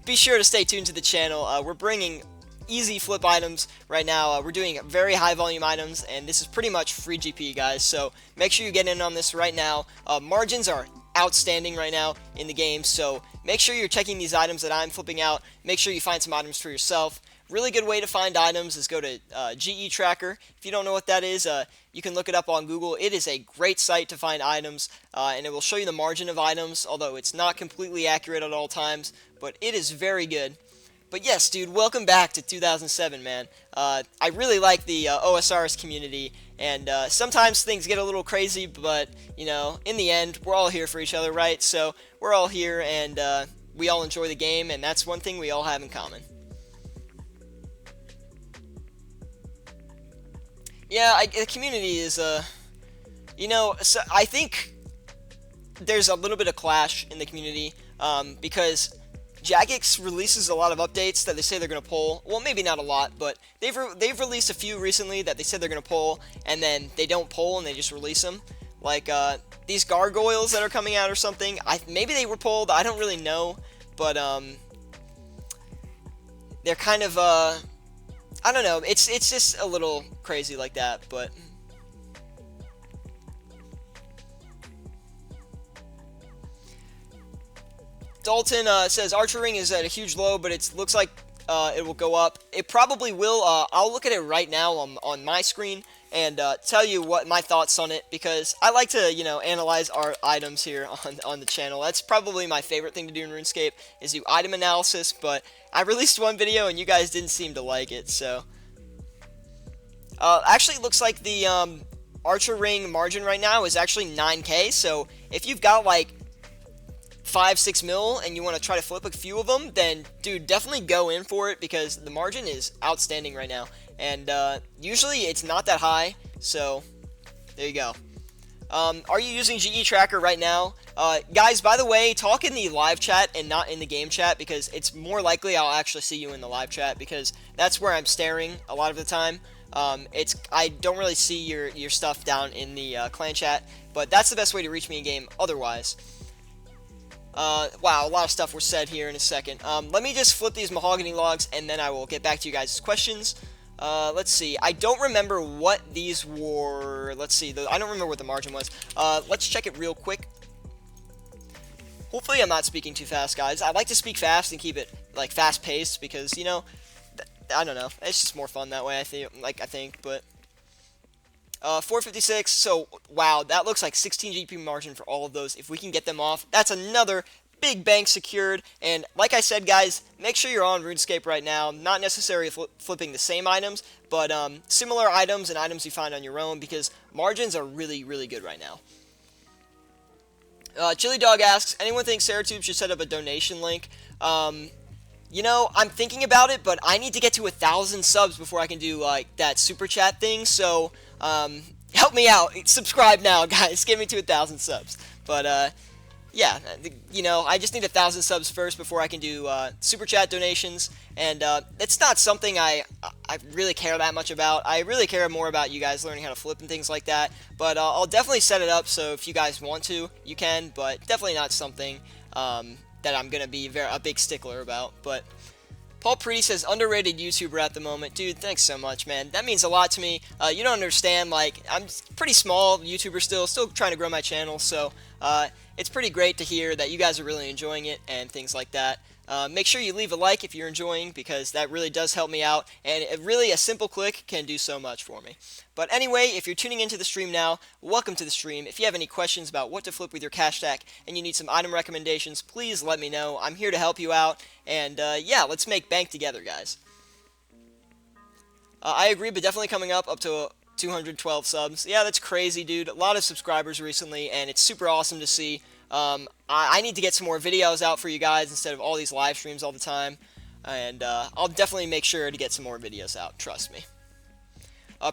be sure to stay tuned to the channel. We're bringing easy flip items right now. We're doing very high volume items, and this is pretty much free GP, guys. So make sure you get in on this right now. Margins are outstanding right now in the game, so make sure you're checking these items that I'm flipping out. Make sure you find some items for yourself. Really good way to find items is go to GE Tracker. If you don't know what that is, you can look it up on Google. It is a great site to find items, and it will show you the margin of items, although it's not completely accurate at all times, but it is very good. But yes, dude, welcome back to 2007, man. I really like the OSRS community, and sometimes things get a little crazy, but, you know, in the end, we're all here for each other, right? So we're all here, and we all enjoy the game, and that's one thing we all have in common. Yeah, the community is, you know, so I think there's a little bit of clash in the community, because Jagex releases a lot of updates that they say they're going to pull. Well, maybe not a lot, but they've released a few recently that they said they're going to pull, and then they don't pull and they just release them. Like, these gargoyles that are coming out or something. Maybe they were pulled, I don't really know, but, they're kind of, I don't know, it's just a little crazy like that, but Dalton says Archer Ring is at a huge low, but it looks like it will go up. It probably will. I'll look at it right now on my screen and tell you what my thoughts on it, because I like to, you know, analyze our items here on the channel. That's probably my favorite thing to do in RuneScape, is do item analysis, but I released one video and you guys didn't seem to like it, so actually it looks like the Archer Ring margin right now is actually 9K, so if you've got like 5-6 mil and you want to try to flip a few of them, then dude, definitely go in for it, because the margin is outstanding right now, and usually it's not that high, so there you go. Are you using GE Tracker right now? Guys, by the way, talk in the live chat and not in the game chat, because it's more likely I'll actually see you in the live chat, because that's where I'm staring a lot of the time. I don't really see your stuff down in the clan chat, but that's the best way to reach me in game otherwise. Wow, a lot of stuff was said here in a second. Let me just flip these mahogany logs, and then I will get back to you guys' questions. Let's see. I don't remember what these were. Let's see. I don't remember what the margin was. Let's check it real quick. Hopefully I'm not speaking too fast, guys. I like to speak fast and keep it, like, fast-paced, because, you know, I don't know. It's just more fun that way, I think, but 456, so, wow, that looks like 16 GP margin for all of those. If we can get them off, that's another big bank secured, and like I said, guys, make sure you're on RuneScape right now, not necessarily flipping the same items, but similar items and items you find on your own, because margins are really, really good right now. Chili Dog asks, anyone think Syratube should set up a donation link? You know, I'm thinking about it, but I need to get to 1,000 subs before I can do, like, that super chat thing, so, help me out. Subscribe now, guys. Get me to 1,000 subs. But, yeah, you know, I just need 1,000 subs first before I can do, super chat donations, and, it's not something I really care that much about. I really care more about you guys learning how to flip and things like that, but, I'll definitely set it up, so if you guys want to, you can, but definitely not something, that I'm going to be a big stickler about, but Paul Preety says, underrated YouTuber at the moment. Dude, thanks so much, man. That means a lot to me. You don't understand, like, I'm pretty small YouTuber still trying to grow my channel, so it's pretty great to hear that you guys are really enjoying it and things like that. Make sure you leave a like if you're enjoying, because that really does help me out, and really a simple click can do so much for me. But anyway, if you're tuning into the stream now, welcome to the stream. If you have any questions about what to flip with your cash stack and you need some item recommendations, please let me know. I'm here to help you out, and yeah, let's make bank together, guys. I agree, but definitely coming up to 212 subs. Yeah, that's crazy, dude. A lot of subscribers recently, and it's super awesome to see. I need to get some more videos out for you guys instead of all these live streams all the time, and I'll definitely make sure to get some more videos out, trust me.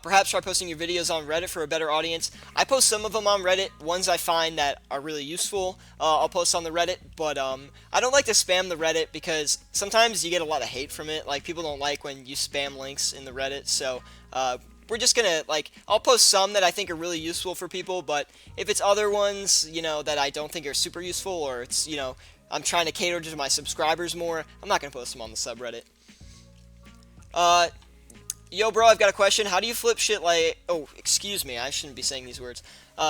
Perhaps try posting your videos on Reddit for a better audience. I post some of them on Reddit. Ones I find that are really useful, I'll post on the Reddit. But I don't like to spam the Reddit because sometimes you get a lot of hate from it. Like, people don't like when you spam links in the Reddit. So we're just gonna, like, I'll post some that I think are really useful for people, but if it's other ones, you know, that I don't think are super useful, or it's, you know, I'm trying to cater to my subscribers more, I'm not gonna post them on the subreddit. Yo, bro, I've got a question. How do you flip shit like... Oh, excuse me, I shouldn't be saying these words.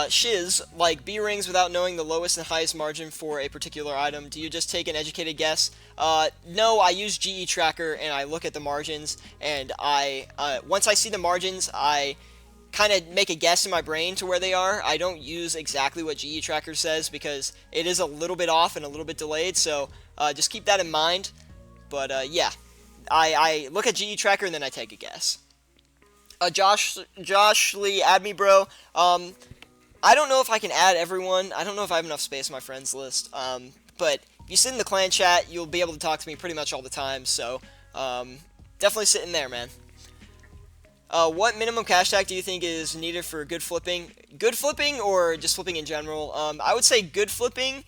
Shiz, like B-rings without knowing the lowest and highest margin for a particular item. Do you just take an educated guess? No, I use GE Tracker, and I look at the margins, and once I see the margins, I kind of make a guess in my brain to where they are. I don't use exactly what GE Tracker says, because it is a little bit off and a little bit delayed, so just keep that in mind. But, yeah. I look at GE Tracker and then I take a guess. Josh Lee, add me, bro. I don't know if I can add everyone. I don't know if I have enough space in my friends list. But if you sit in the clan chat, you'll be able to talk to me pretty much all the time. So definitely sit in there, man. What minimum cash tag do you think is needed for good flipping? Good flipping or just flipping in general? I would say good flipping.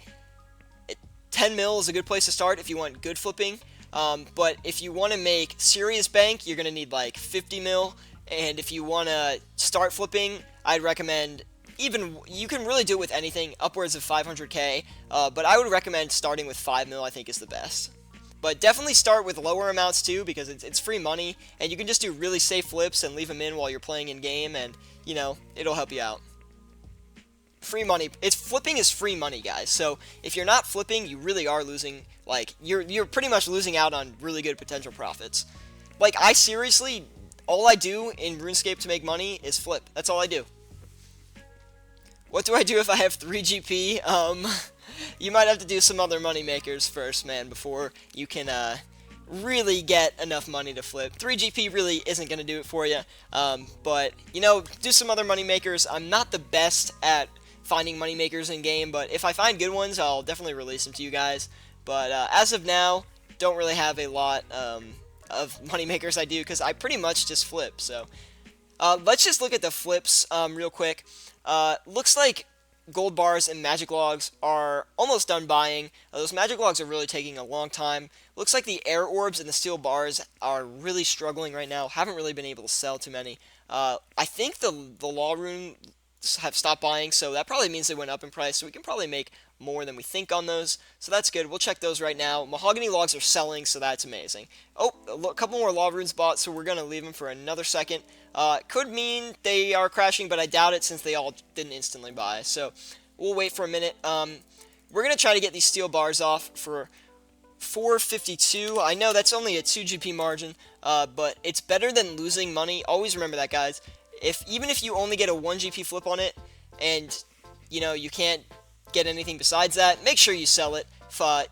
10 mil is a good place to start if you want good flipping. But if you want to make serious bank, you're going to need like 50 mil, and if you want to start flipping, I'd recommend, even, you can really do it with anything, upwards of 500k, but I would recommend starting with 5 mil, I think is the best. But definitely start with lower amounts too, because it's free money, and you can just do really safe flips and leave them in while you're playing in game, and, you know, it'll help you out. Free money. Flipping is free money, guys. So if you're not flipping, you really are losing. Like, you're pretty much losing out on really good potential profits. Like, I seriously, all I do in RuneScape to make money is flip. That's all I do. What do I do if I have 3 GP? You might have to do some other money makers first, man, before you can really get enough money to flip. 3 GP really isn't going to do it for you. But, you know, do some other money makers. I'm not the best at finding money makers in game, but if I find good ones, I'll definitely release them to you guys. But as of now, don't really have a lot of money makers I do, because I pretty much just flip. So let's just look at the flips real quick. Looks like gold bars and magic logs are almost done buying. Those magic logs are really taking a long time. Looks like the air orbs and the steel bars are really struggling right now. Haven't really been able to sell too many. I think the law rune have stopped buying, so that probably means they went up in price, so we can probably make more than we think on those, so that's good. We'll check those right now. Mahogany logs are selling, so that's amazing. Oh, a couple more law runes bought, so we're gonna leave them for another second. Could mean they are crashing, but I doubt it since they all didn't instantly buy, so we'll wait for a minute. We're gonna try to get these steel bars off for 452. I know that's only a 2 GP margin, but it's better than losing money. Always remember that, guys. Even if you only get a 1 GP flip on it, and, you know, you can't get anything besides that, make sure you sell it,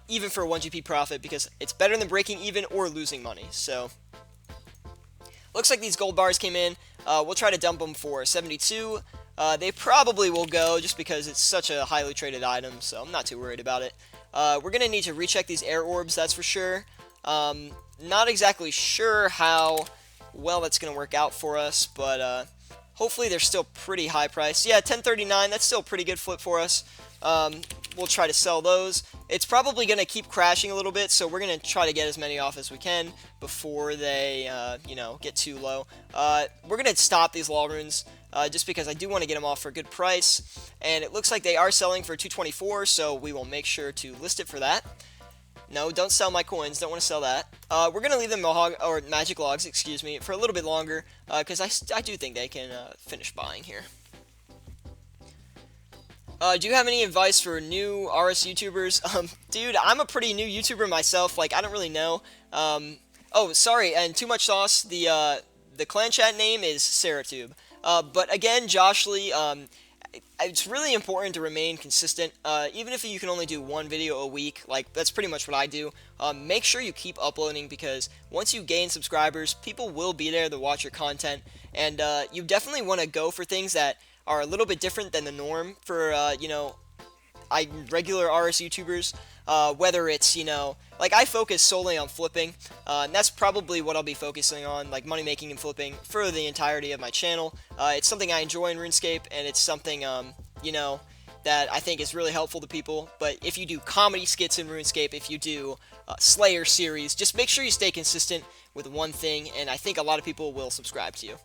even for a 1 GP profit, because it's better than breaking even or losing money. So, looks like these gold bars came in. We'll try to dump them for 72. They probably will go, just because it's such a highly traded item, so I'm not too worried about it. We're going to need to recheck these air orbs, that's for sure. Not exactly sure how well that's going to work out for us, but hopefully they're still pretty high priced. Yeah, 1039, that's still a pretty good flip for us. We'll try to sell those. It's probably going to keep crashing a little bit, so we're going to try to get as many off as we can before they, you know, get too low. We're going to stop these law runes, just because I do want to get them off for a good price, and it looks like they are selling for 224, so we will make sure to list it for that. No, don't sell my coins. Don't want to sell that. We're going to leave them magic logs, excuse me, for a little bit longer, because I do think they can finish buying here. Do you have any advice for new RS YouTubers? Dude, I'm a pretty new YouTuber myself. Like, I don't really know. Oh, sorry, and Too Much Sauce, the clan chat name is Syratube. But again, Josh Lee, it's really important to remain consistent. Even if you can only do 1 video a week, like, that's pretty much what I do. Make sure you keep uploading, because once you gain subscribers, people will be there to watch your content. And you definitely want to go for things that are a little bit different than the norm for, you know, regular RS YouTubers, whether it's, you know, like I focus solely on flipping, and that's probably what I'll be focusing on, like money making and flipping for the entirety of my channel. It's something I enjoy in RuneScape, and it's something, you know, that I think is really helpful to people. But if you do comedy skits in RuneScape, if you do Slayer series, just make sure you stay consistent with one thing, and I think a lot of people will subscribe to you.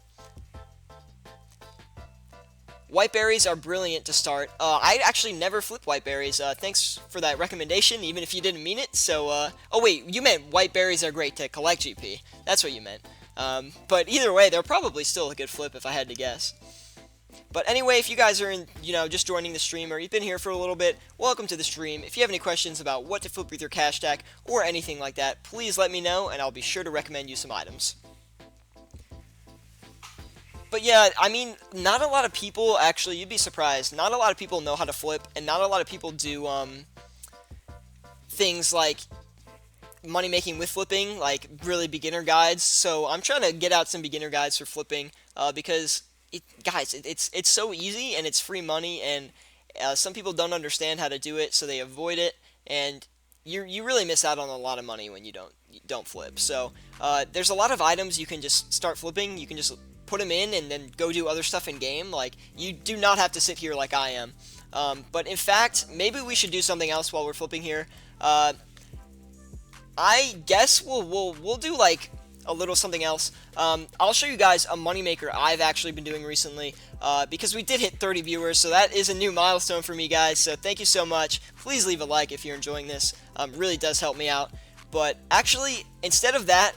White berries are brilliant to start. I actually never flip white berries. Thanks for that recommendation, even if you didn't mean it. So, oh wait, you meant white berries are great to collect GP. That's what you meant. But either way, they're probably still a good flip if I had to guess. But anyway, if you guys are just joining the stream, or you've been here for a little bit, welcome to the stream. If you have any questions about what to flip with your cash stack or anything like that, please let me know, and I'll be sure to recommend you some items. But yeah, I mean, not a lot of people, actually, you'd be surprised, not a lot of people know how to flip, and not a lot of people do, things like money making with flipping, like really beginner guides. So I'm trying to get out some beginner guides for flipping, because, guys, it's so easy, and it's free money, and some people don't understand how to do it, so they avoid it, and you really miss out on a lot of money when you don't flip. So there's a lot of items you can just start flipping. You can just put them in and then go do other stuff in game. Like, you do not have to sit here like I am. But in fact, maybe we should do something else while we're flipping here. I guess we'll do like a little something else. I'll show you guys a moneymaker I've actually been doing recently, because we did hit 30 viewers, so that is a new milestone for me, guys. So thank you so much. Please leave a like if you're enjoying this. Really does help me out. But actually, instead of that,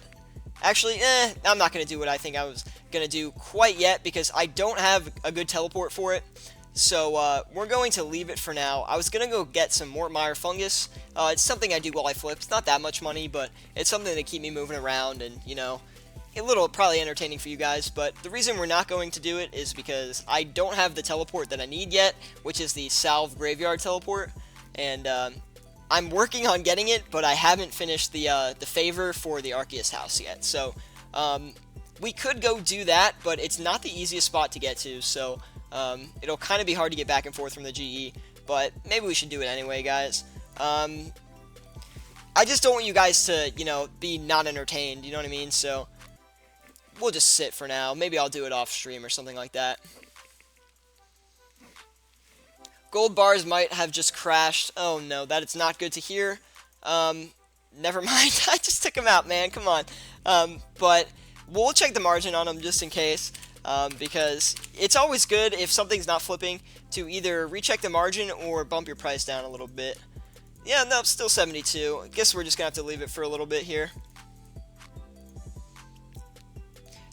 I'm not going to do what I think I was going to do quite yet, because I don't have a good teleport for it. So we're going to leave it for now. I was going to go get some Mort Meyer fungus. It's something I do while I flip. It's not that much money, but it's something to keep me moving around, and, you know, a little probably entertaining for you guys. But the reason we're not going to do it is because I don't have the teleport that I need yet, which is the Salve Graveyard teleport. And I'm working on getting it, but I haven't finished the favor for the Arceus house yet. So we could go do that, but it's not the easiest spot to get to, so it'll kind of be hard to get back and forth from the GE, but maybe we should do it anyway, guys. I just don't want you guys to, you know, be not entertained, you know what I mean? So we'll just sit for now. Maybe I'll do it off stream or something like that. Gold bars might have just crashed. Oh no, that is not good to hear. Never mind. I just took them out, man. Come on. But we'll check the margin on them just in case, because it's always good if something's not flipping to either recheck the margin or bump your price down a little bit. Yeah, no, still 72. I guess we're just gonna have to leave it for a little bit here.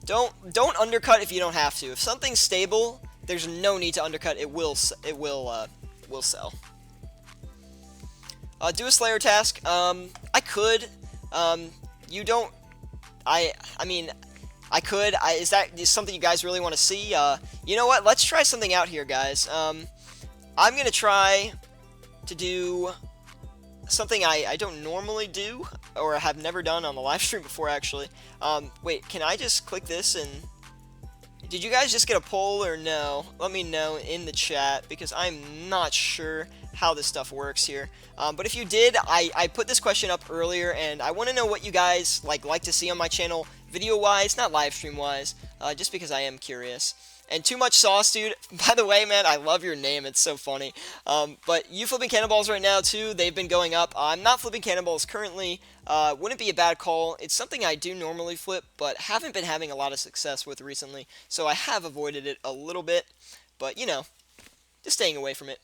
Don't undercut if you don't have to. If something's stable, there's no need to undercut. It will sell. Do a Slayer task. I could. You don't. I mean, I could. Is that something you guys really want to see? You know what? Let's try something out here, guys. I'm gonna try to do something I don't normally do, or have never done on the live stream before, actually. Wait, can I just click this and... Did you guys just get a poll or no? Let me know in the chat, because I'm not sure how this stuff works here. But if you did, I put this question up earlier, and I want to know what you guys like to see on my channel, video-wise, not live stream-wise, just because I am curious. And Too Much Sauce, dude, by the way, man, I love your name, it's so funny. But you flipping cannonballs right now, too, they've been going up. I'm not flipping cannonballs currently. Wouldn't be a bad call. It's something I do normally flip, but haven't been having a lot of success with recently, so I have avoided it a little bit. But, you know, just staying away from it.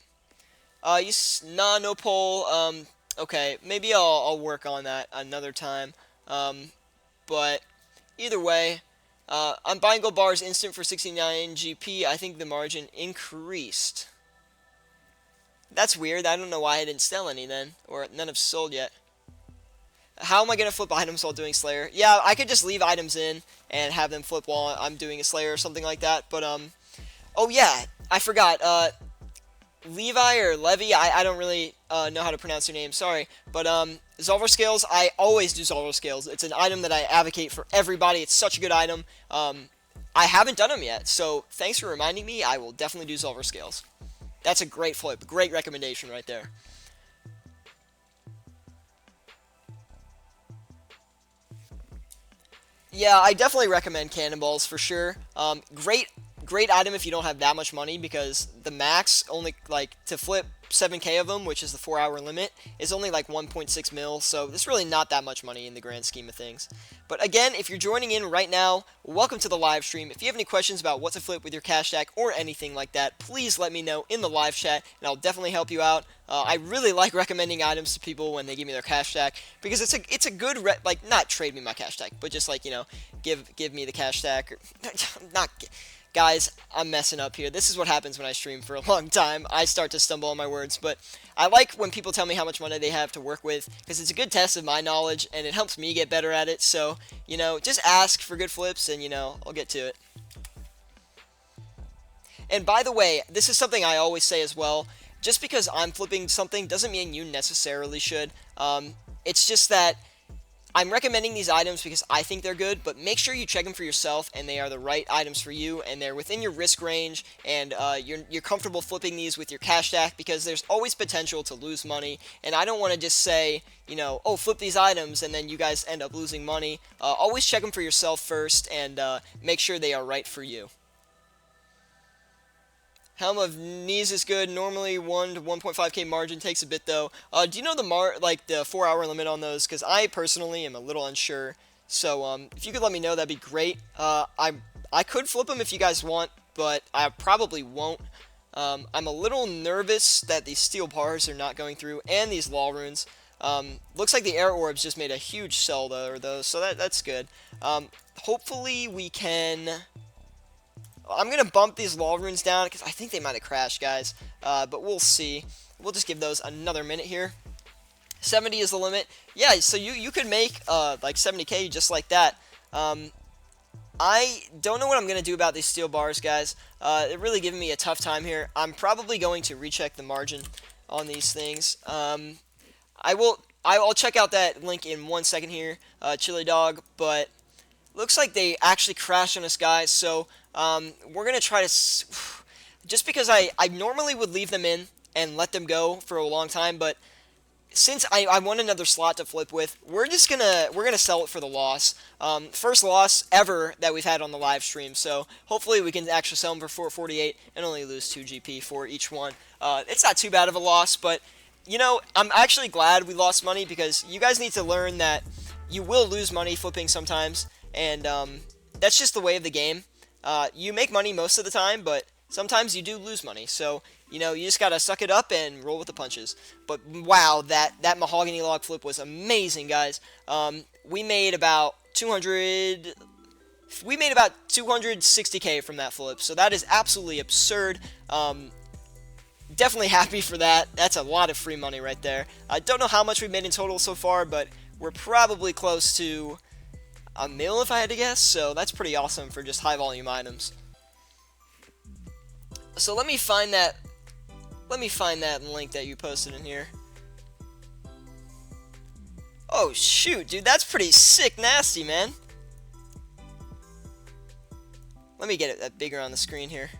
No poll. Okay, maybe I'll work on that another time. But either way, I'm buying gold bars instant for 69 GP. I think the margin increased. That's weird. I don't know why I didn't sell any then, or none have sold yet. How am I gonna flip items while doing Slayer? Yeah, I could just leave items in and have them flip while I'm doing a Slayer or something like that. But oh yeah, I forgot. Levi or Levy, I don't really know how to pronounce your name, sorry. But Zolver Scales, I always do Zolver Scales. It's an item that I advocate for everybody. It's such a good item. I haven't done them yet, so thanks for reminding me. I will definitely do Zolver Scales. That's a great flip. Great recommendation right there. Yeah, I definitely recommend cannonballs for sure. Great item if you don't have that much money, because the max only, like, to flip 7k of them, which is the 4-hour limit, is only like 1.6 mil, so it's really not that much money in the grand scheme of things. But again, if you're joining in right now, welcome to the live stream. If you have any questions about what to flip with your cash stack or anything like that, please let me know in the live chat, and I'll definitely help you out. I really like recommending items to people when they give me their cash stack, because it's a good like, not trade me my cash stack, but just, like, you know, give me the cash stack, or not. Guys, I'm messing up here. This is what happens when I stream for a long time. I start to stumble on my words, but I like when people tell me how much money they have to work with, because it's a good test of my knowledge, and it helps me get better at it. So, you know, just ask for good flips, and, you know, I'll get to it. And by the way, this is something I always say as well. Just because I'm flipping something doesn't mean you necessarily should. It's just that I'm recommending these items because I think they're good, but make sure you check them for yourself and they are the right items for you, and they're within your risk range, and you're comfortable flipping these with your cash stack, because there's always potential to lose money, and I don't want to just say, you know, oh, flip these items, and then you guys end up losing money. Always check them for yourself first, and make sure they are right for you. Helm of Knees is good. Normally 1 to 1.5k margin, takes a bit though. Do you know the the 4-hour limit on those? Because I personally am a little unsure. So if you could let me know, that'd be great. I could flip them if you guys want, but I probably won't. I'm a little nervous that these steel bars are not going through, and these law runes. Looks like the air orbs just made a huge sell though, so that's good. Hopefully we can. I'm going to bump these law runes down, because I think they might have crashed, guys. But we'll see. We'll just give those another minute here. 70 is the limit. Yeah, so you could make like 70k just like that. I don't know what I'm going to do about these steel bars, guys. They're really giving me a tough time here. I'm probably going to recheck the margin on these things. I'll check out that link in 1 second here, Chili Dog, but looks like they actually crashed on us, guys, so we're going to try to, just because I normally would leave them in and let them go for a long time, but since I want another slot to flip with, we're gonna sell it for the loss. First loss ever that we've had on the live stream, so hopefully we can actually sell them for 448 and only lose 2 GP for each one. It's not too bad of a loss, but, you know, I'm actually glad we lost money, because you guys need to learn that you will lose money flipping sometimes, and that's just the way of the game. You make money most of the time, but sometimes you do lose money, so, you know, you just gotta suck it up and roll with the punches. But wow, that mahogany log flip was amazing, guys. We made about 260k from that flip, so that is absolutely absurd. Definitely happy for that. That's a lot of free money right there. I don't know how much we've made in total so far, but we're probably close to a mil if I had to guess, so that's pretty awesome for just high volume items. So let me find that link that you posted in here. Oh shoot, dude, that's pretty sick nasty, man. Let me get it bigger on the screen here.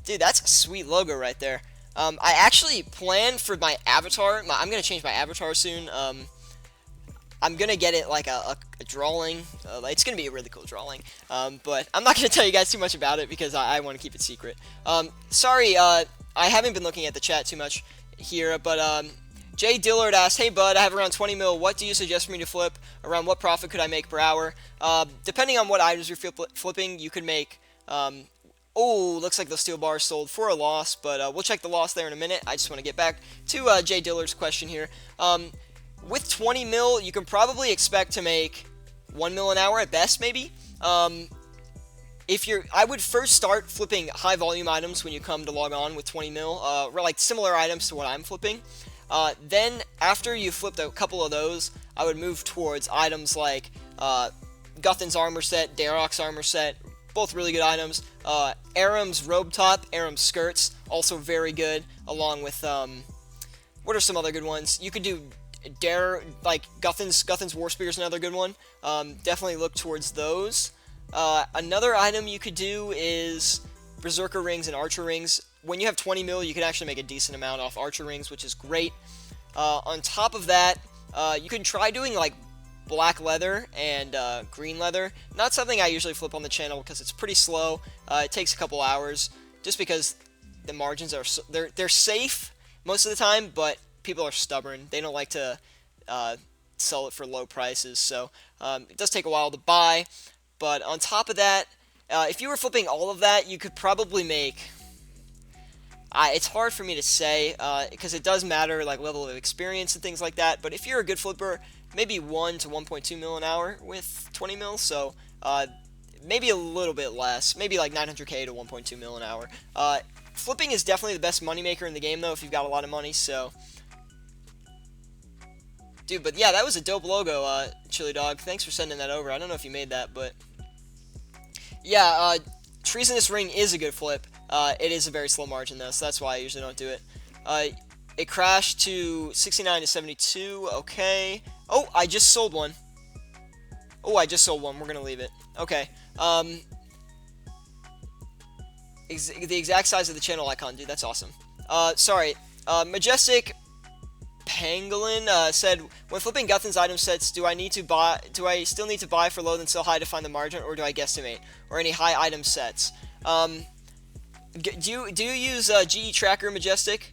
Dude, that's a sweet logo right there. I actually planned for my avatar. I'm gonna change my avatar soon. I'm gonna get it like a drawing. It's gonna be a really cool drawing. But I'm not gonna tell you guys too much about it, because I want to keep it secret. Sorry, I haven't been looking at the chat too much here, but Jay Dillard asked, "Hey bud, I have around 20 mil. What do you suggest for me to flip? Around what profit could I make per hour?" Depending on what items you're flipping, you could make. Oh, looks like those steel bars sold for a loss, but we'll check the loss there in a minute. I just want to get back to Jay Dillard's question here. With 20 mil, you can probably expect to make 1 mil an hour at best, maybe. I would first start flipping high volume items when you come to log on with 20 mil, like similar items to what I'm flipping. Then after you flipped a couple of those, I would move towards items like Guthan's armor set, Darok's armor set, both really good items. Aram's robe top, Aram's skirts, also very good, along with, what are some other good ones? You could do like Guthan's War Spear is another good one. Definitely look towards those. Another item you could do is Berserker rings and Archer rings. when you have 20 mil, you can actually make a decent amount off archer rings, which is great. On top of that, you can try doing like black leather and green leather. Not something I usually flip on the channel because it's pretty slow. It takes a couple hours just because the margins are they're safe most of the time, but people are stubborn. They don't like to sell it for low prices, so it does take a while to buy. But on top of that, if you were flipping all of that, you could probably make... it's hard for me to say, because it does matter, like level of experience and things like that, but if you're a good flipper, maybe 1 to 1.2 mil an hour with 20 mil, so maybe a little bit less, maybe like 900k to 1.2 mil an hour. Flipping is definitely the best moneymaker in the game, though, if you've got a lot of money, so... Dude, but yeah, that was a dope logo, Chili Dog. Thanks for sending that over. I don't know if you made that, but... Yeah, Treasonous Ring is a good flip. It is a very slow margin, though, so that's why I usually don't do it. It crashed to 69 to 72. Okay. Oh, I just sold one. Oh, I just sold one. We're going to leave it. Okay. The exact size of the channel icon, dude. That's awesome. Sorry. Majestic Pangolin said, when flipping Guthan's item sets, do I still need to buy for low then sell high to find the margin, or do I guesstimate? Or any high item sets? Do you use GE Tracker, Majestic?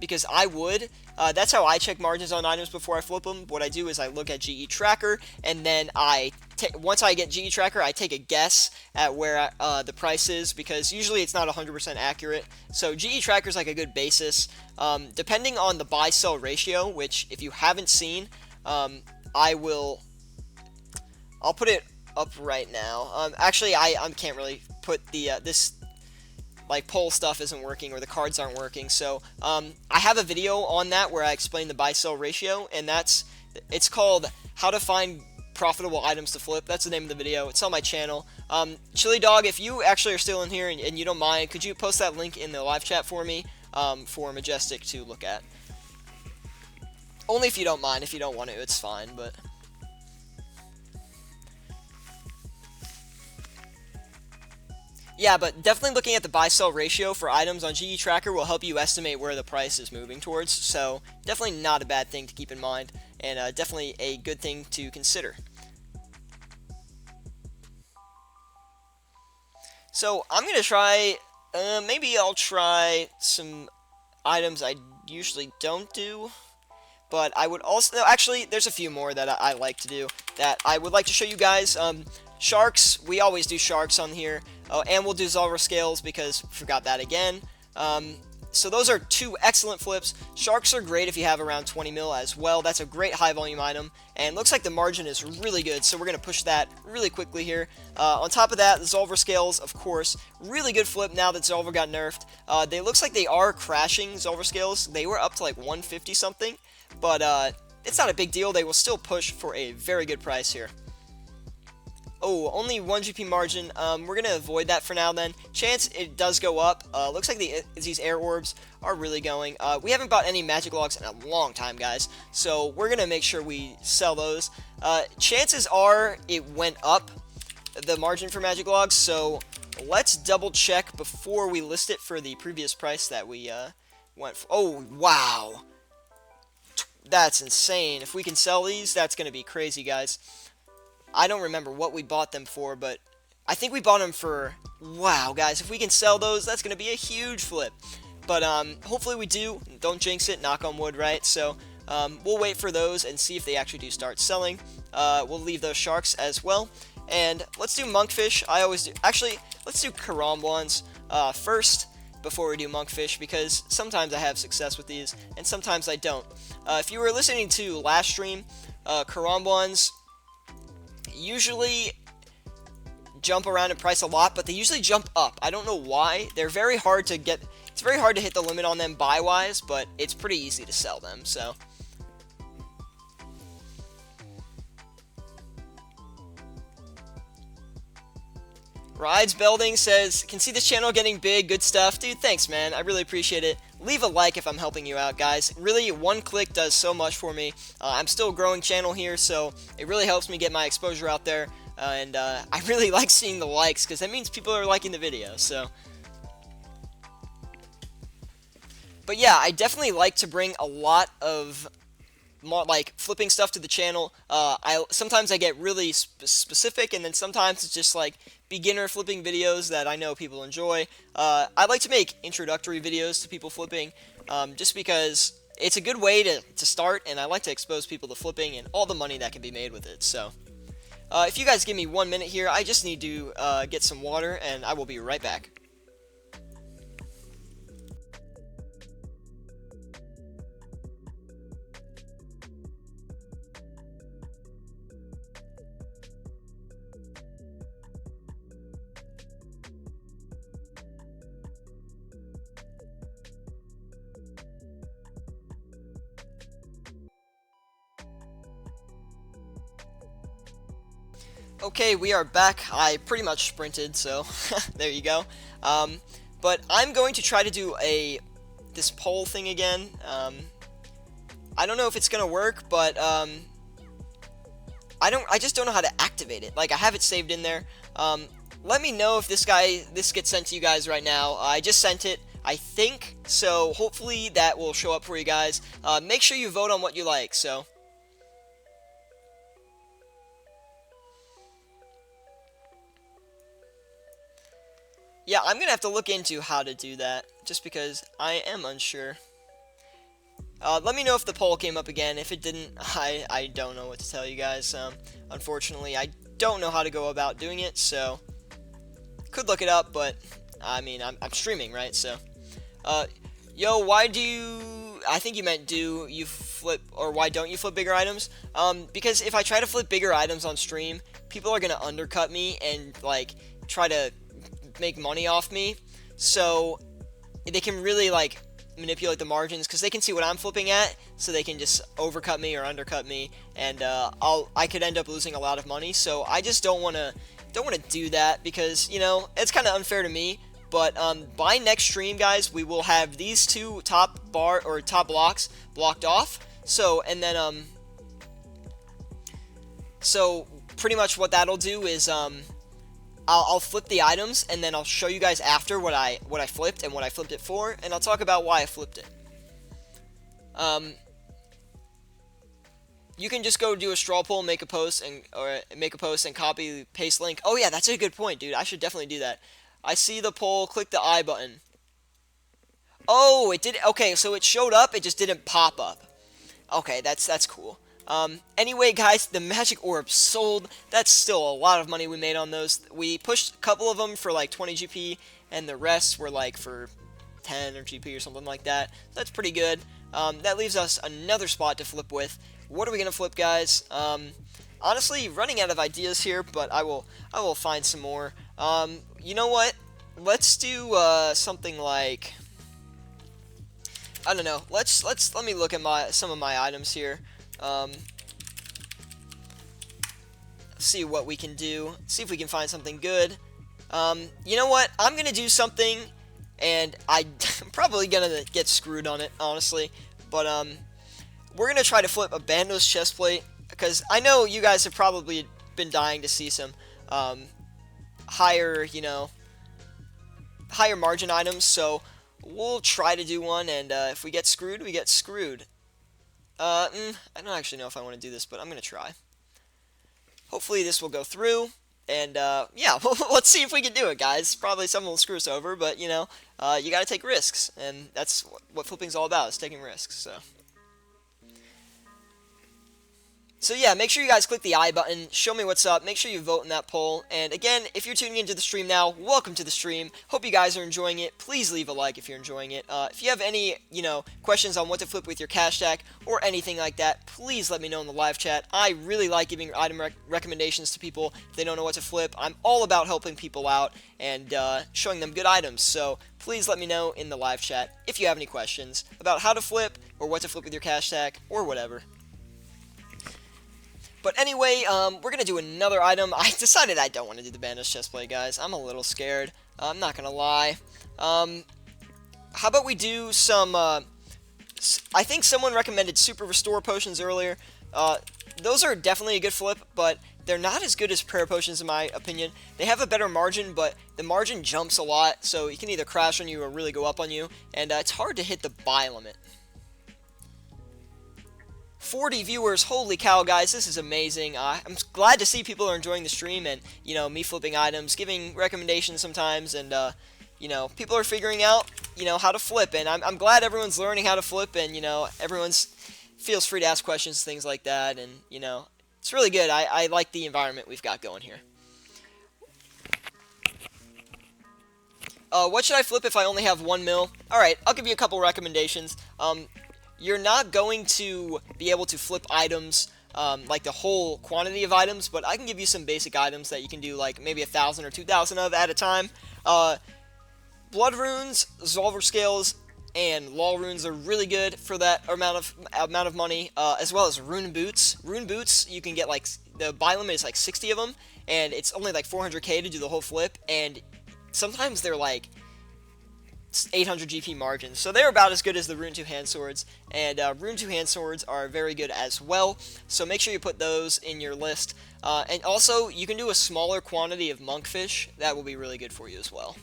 Because I would. That's how I check margins on items before I flip them. What I do is I look at GE Tracker, and then once I get GE Tracker, I take a guess at where the price is, because usually it's not 100% accurate. So GE Tracker is like a good basis. Depending on the buy-sell ratio, which if you haven't seen, I'll put it up right now. Actually, I can't really put the this like poll stuff isn't working, or the cards aren't working, so I have a video on that where I explain the buy-sell ratio, and it's called How to Find Profitable Items to Flip. That's the name of the video. It's on my channel. Chili Dog, if you actually are still in here and you don't mind, could you post that link in the live chat for me, for Majestic to look at? Only if you don't mind. If you don't want to, it's fine, but... Yeah, but definitely looking at the buy-sell ratio for items on GE Tracker will help you estimate where the price is moving towards, so definitely not a bad thing to keep in mind, and definitely a good thing to consider. So I'm going to try, maybe I'll try some items I usually don't do, but I would also, no, actually, there's a few more that I like to do that I would like to show you guys. Sharks, we always do sharks on here. Oh, and we'll do Zolver Scales because forgot that again. So those are two excellent flips. Sharks are great if you have around 20 mil as well. That's a great high volume item, and looks like the margin is really good, so we're going to push that really quickly here. On top of that, the Zolver Scales, of course, really good flip now that Zolver got nerfed. They looks like they are crashing, Zolver Scales. They were up to like 150 something, but it's not a big deal. They will still push for a very good price here. Oh, only 1 GP margin. We're going to avoid that for now then. Chance it does go up. Looks like these air orbs are really going. We haven't bought any magic logs in a long time, guys. So we're going to make sure we sell those. Chances are it went up, the margin for magic logs. So let's double check before we list it for the previous price that we went for. Oh, wow. That's insane. If we can sell these, that's going to be crazy, guys. I don't remember what we bought them for, but I think we bought them for... Wow, guys, if we can sell those, that's going to be a huge flip. But hopefully we do. Don't jinx it, knock on wood, right? So we'll wait for those and see if they actually do start selling. We'll leave those sharks as well. And let's do monkfish. I always do... Actually, let's do karambwans first before we do monkfish, because sometimes I have success with these, and sometimes I don't. If you were listening to last stream, karambwans usually jump around in price a lot, but they usually jump up. I don't know why. They're very hard to get. It's very hard to hit the limit on them buy-wise, but it's pretty easy to sell them, so. Rides Belding says, can see this channel getting big, good stuff. Dude, thanks, man. I really appreciate it. Leave a like if I'm helping you out, guys. Really, one click does so much for me. I'm still a growing channel here, so it really helps me get my exposure out there. And I really like seeing the likes, because that means people are liking the video, so. But yeah, I definitely like to bring a lot of more like flipping stuff to the channel. Sometimes I get really specific, and then sometimes it's just like beginner flipping videos that I know people enjoy. I like to make introductory videos to people flipping, just because it's a good way to start, and I like to expose people to flipping and all the money that can be made with it. So, if you guys give me 1 minute here, I just need to get some water, and I will be right back. Okay, we are back. I pretty much sprinted, so there you go. But I'm going to try to do this poll thing again. I don't know if it's gonna work, but I just don't know how to activate it. Like, I have it saved in there. Let me know if this gets sent to you guys right now. I just sent it, I think, so hopefully that will show up for you guys. Make sure you vote on what you like. So. Yeah, I'm gonna have to look into how to do that, just because I am unsure. Let me know if the poll came up again. If it didn't, I don't know what to tell you guys. Unfortunately, I don't know how to go about doing it, so could look it up, but I mean, I'm streaming, right? So, yo, why do you? I think you meant do you flip, or why don't you flip bigger items? Because if I try to flip bigger items on stream, people are gonna undercut me and like try to make money off me, so they can really like manipulate the margins because they can see what I'm flipping at, so they can just overcut me or undercut me, and I could end up losing a lot of money. So I just don't want to do that, because you know it's kind of unfair to me. But by next stream, guys, we will have these two top blocks blocked off. So, and then so pretty much what that'll do is I'll flip the items, and then I'll show you guys after what I flipped and what I flipped it for, and I'll talk about why I flipped it. You can just go do a straw poll, make a post, and copy paste link. Oh yeah, that's a good point, dude. I should definitely do that. I see the poll. Click the I button. Oh, it did. Okay, so it showed up. It just didn't pop up. Okay, that's cool. Anyway, guys, the magic orb sold. That's still a lot of money we made on those. We pushed a couple of them for like 20 GP, and the rest were like for 10 or GP or something like that. That's pretty good. That leaves us another spot to flip with. What are we gonna flip, guys? Honestly, running out of ideas here, but I will find some more. You know what? Let's do something like, I don't know. Let me look at some of my items here. See what we can do. See if we can find something good. You know what? I'm gonna do something, and I'm probably gonna get screwed on it, honestly. But we're gonna try to flip a Bandos chestplate, because I know you guys have probably been dying to see some higher margin items. So we'll try to do one, and if we get screwed, we get screwed. I don't actually know if I want to do this, but I'm going to try. Hopefully this will go through, and yeah, let's see if we can do it, guys. Probably someone will screw us over, but you know, you got to take risks, and that's what flipping's all about, is taking risks. So yeah, make sure you guys click the I button, show me what's up, make sure you vote in that poll, and again, if you're tuning into the stream now, welcome to the stream. Hope you guys are enjoying it. Please leave a like if you're enjoying it. If you have any, questions on what to flip with your cash stack or anything like that, please let me know in the live chat. I really like giving item recommendations to people if they don't know what to flip. I'm all about helping people out and showing them good items, so please let me know in the live chat if you have any questions about how to flip or what to flip with your cash stack or whatever. But anyway, we're going to do another item. I decided I don't want to do the Bandos chestplate, guys. I'm a little scared. I'm not going to lie. How about we do some, I think someone recommended Super Restore potions earlier. Those are definitely a good flip, but they're not as good as prayer potions in my opinion. They have a better margin, but the margin jumps a lot, so it can either crash on you or really go up on you, and it's hard to hit the buy limit. 40 viewers, holy cow, guys, this is amazing. I'm glad to see people are enjoying the stream, and, you know, me flipping items, giving recommendations sometimes, and, you know, people are figuring out, you know, how to flip, and I'm glad everyone's learning how to flip, and, you know, everyone's feels free to ask questions, things like that, and, you know, it's really good. I like the environment we've got going here. What should I flip if I only have 1 mil? Alright, I'll give you a couple recommendations. You're not going to be able to flip items, like the whole quantity of items, but I can give you some basic items that you can do, like maybe 1,000 or 2,000 of at a time. Blood runes, Zolver scales, and law runes are really good for that amount of money, as well as rune boots. Rune boots, you can get, like, the buy limit is like 60 of them, and it's only like 400k to do the whole flip, and sometimes they're like 800 GP margins, so they're about as good as the Rune 2 hand swords, and Rune 2 hand swords are very good as well, so make sure you put those in your list, and also you can do a smaller quantity of monkfish. That will be really good for you as well.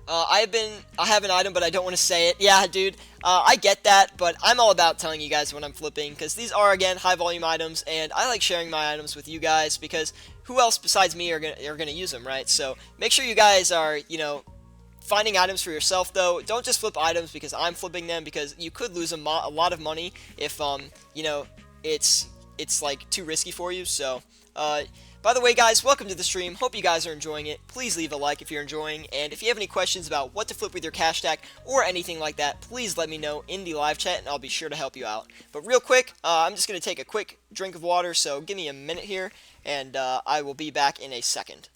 I have an item, but I don't want to say it. Yeah, dude, I get that, but I'm all about telling you guys when I'm flipping, because these are, again, high volume items, and I like sharing my items with you guys, because who else besides me are gonna use them, right? So make sure you guys are, you know, finding items for yourself, though. Don't just flip items because I'm flipping them, because you could lose a lot of money if, you know, it's like too risky for you. So, by the way, guys, welcome to the stream. Hope you guys are enjoying it. Please leave a like if you're enjoying, and if you have any questions about what to flip with your cash stack or anything like that, please let me know in the live chat, and I'll be sure to help you out. But real quick, I'm just going to take a quick drink of water, so give me a minute here, and I will be back in a second.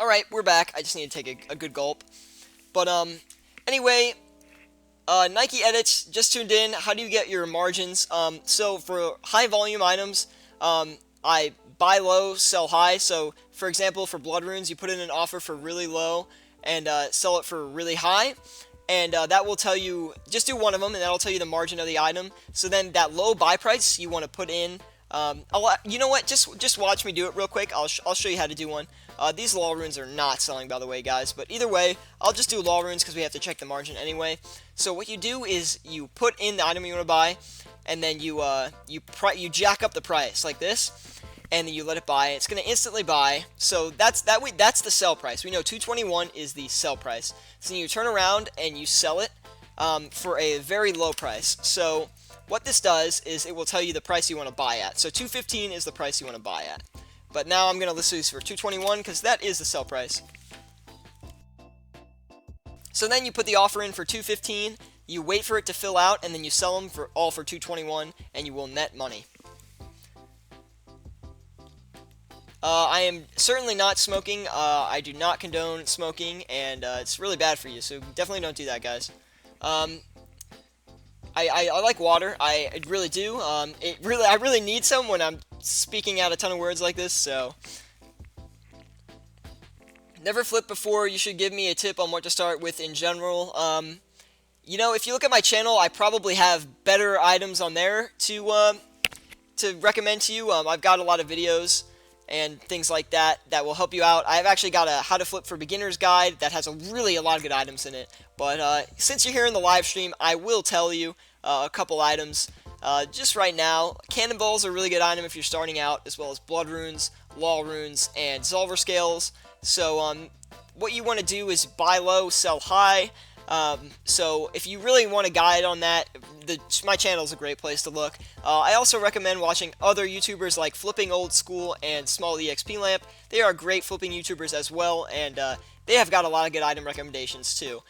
Alright, we're back. I just need to take a good gulp. But, anyway, Nike Edits, just tuned in. How do you get your margins? So for high volume items, I buy low, sell high. So, for example, for blood runes, you put in an offer for really low and sell it for really high. And that will tell you, just do one of them, and that'll tell you the margin of the item. So then that low buy price, you want to put in, you know what, just watch me do it real quick. I'll show you how to do one. These law runes are not selling, by the way, guys, but either way, I'll just do law runes because we have to check the margin anyway. So what you do is you put in the item you want to buy, and then you jack up the price like this, and then you let it buy. It's going to instantly buy. So that's the sell price. We know 221 is the sell price. So then you turn around and you sell it for a very low price. So what this does is it will tell you the price you want to buy at. So 215 is the price you want to buy at. But now I'm going to list these for 221 because that is the sell price. So then you put the offer in for 215, you wait for it to fill out, and then you sell them for 221, and you will net money. I am certainly not smoking. I do not condone smoking, and it's really bad for you, so definitely don't do that, guys. I like water. I really do. I really need some when I'm speaking out a ton of words like this, so. Never flipped before. You should give me a tip on what to start with in general. You know, if you look at my channel, I probably have better items on there to recommend to you. I've got a lot of videos and things like that that will help you out. I've actually got a how to flip for beginners guide that has a lot of good items in it. But since you're here in the live stream, I will tell you a couple items. Just right now, cannonballs are a really good item if you're starting out, as well as blood runes, law runes, and Zolver scales. So what you want to do is buy low, sell high. So if you really want a guide on that, my channel is a great place to look. I also recommend watching other YouTubers like Flipping Old School and Small EXP Lamp. They are great flipping YouTubers as well, and they have got a lot of good item recommendations too.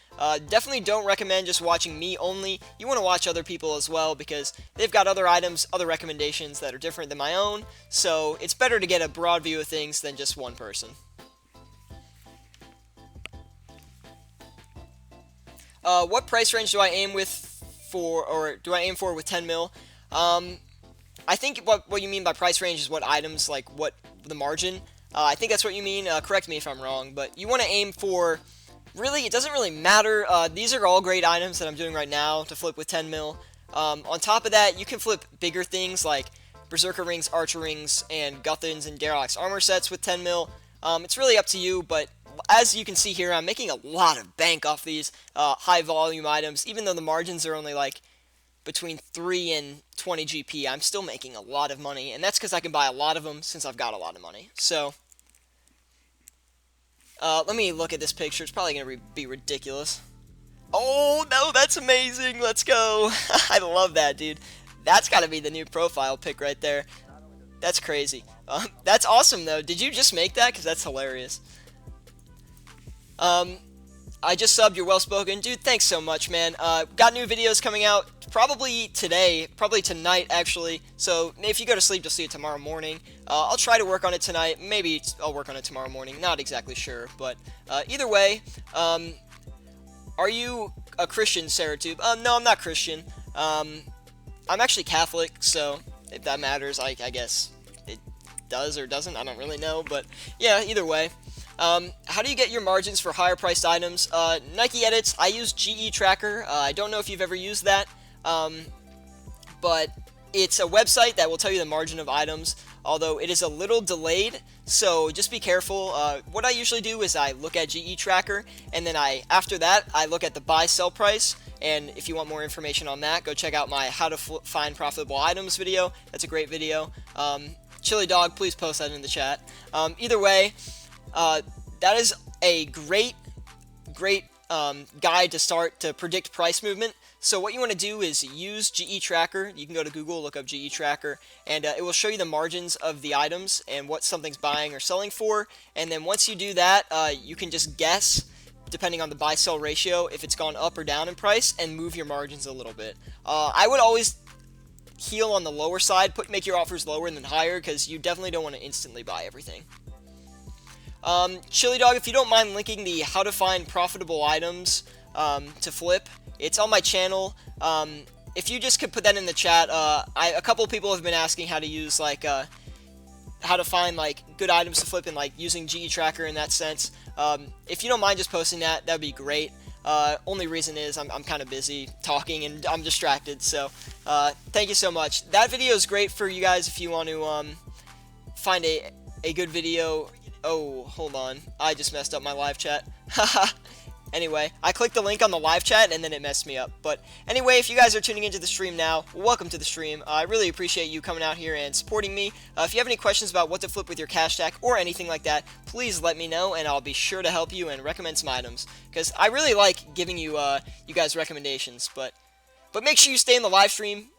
Definitely don't recommend just watching me only. You want to watch other people as well because they've got other items, other recommendations that are different than my own. So it's better to get a broad view of things than just one person. What price range do I aim for, or do I aim for with 10 mil? I think what you mean by price range is what items, like what the margin. I think that's what you mean. Correct me if I'm wrong, but you want to aim for, really, it doesn't really matter. These are all great items that I'm doing right now to flip with 10 mil. On top of that, you can flip bigger things like Berserker Rings, Archer Rings, and Guthans and Darrock's armor sets with 10 mil. It's really up to you, but as you can see here, I'm making a lot of bank off these high volume items, even though the margins are only like between 3 and 20 GP. I'm still making a lot of money, and that's because I can buy a lot of them since I've got a lot of money. So, let me look at this picture. It's probably going to be ridiculous. Oh, no, that's amazing. Let's go. I love that, dude. That's got to be the new profile pic right there. That's crazy. That's awesome, though. Did you just make that? Because that's hilarious. I just subbed. You're well spoken. Dude, thanks so much, man. Got new videos coming out probably today, probably tonight, actually. So if you go to sleep, you'll see it tomorrow morning. I'll try to work on it tonight. Maybe I'll work on it tomorrow morning. Not exactly sure, but either way, are you a Christian, Syratube? No, I'm not Christian. I'm actually Catholic, so if that matters, I guess it does or doesn't. I don't really know, but yeah, either way. How do you get your margins for higher priced items? Nike Edits, I use GE Tracker. I don't know if you've ever used that, but it's a website that will tell you the margin of items, although it is a little delayed, so just be careful. What I usually do is I look at GE Tracker, and then after that, I look at the buy-sell price, and if you want more information on that, go check out my How to Find Profitable Items video. That's a great video. Chili Dog, please post that in the chat. Either way, that is a great guide to start to predict price movement. So what you want to do is use GE Tracker. You can go to Google, look up GE Tracker, and it will show you the margins of the items and what something's buying or selling for. And then once you do that, you can just guess, depending on the buy-sell ratio, if it's gone up or down in price, and move your margins a little bit. I would always heal on the lower side, make your offers lower than higher, because you definitely don't want to instantly buy everything. Chili Dog, if you don't mind linking the How to Find Profitable Items to flip, it's on my channel. If you just could put that in the chat, a couple people have been asking how to use, like, how to find, like, good items to flip and, like, using GE Tracker in that sense. If you don't mind just posting that, that'd be great. Only reason is I'm kind of busy talking and I'm distracted, so thank you so much. That video is great for you guys if you want to find a good video. Oh, hold on. I just messed up my live chat. Haha. Anyway, I clicked the link on the live chat and then it messed me up. But anyway, if you guys are tuning into the stream now, welcome to the stream. I really appreciate you coming out here and supporting me. If you have any questions about what to flip with your cash stack or anything like that, please let me know and I'll be sure to help you and recommend some items. Because I really like giving you you guys recommendations, but make sure you stay in the live stream,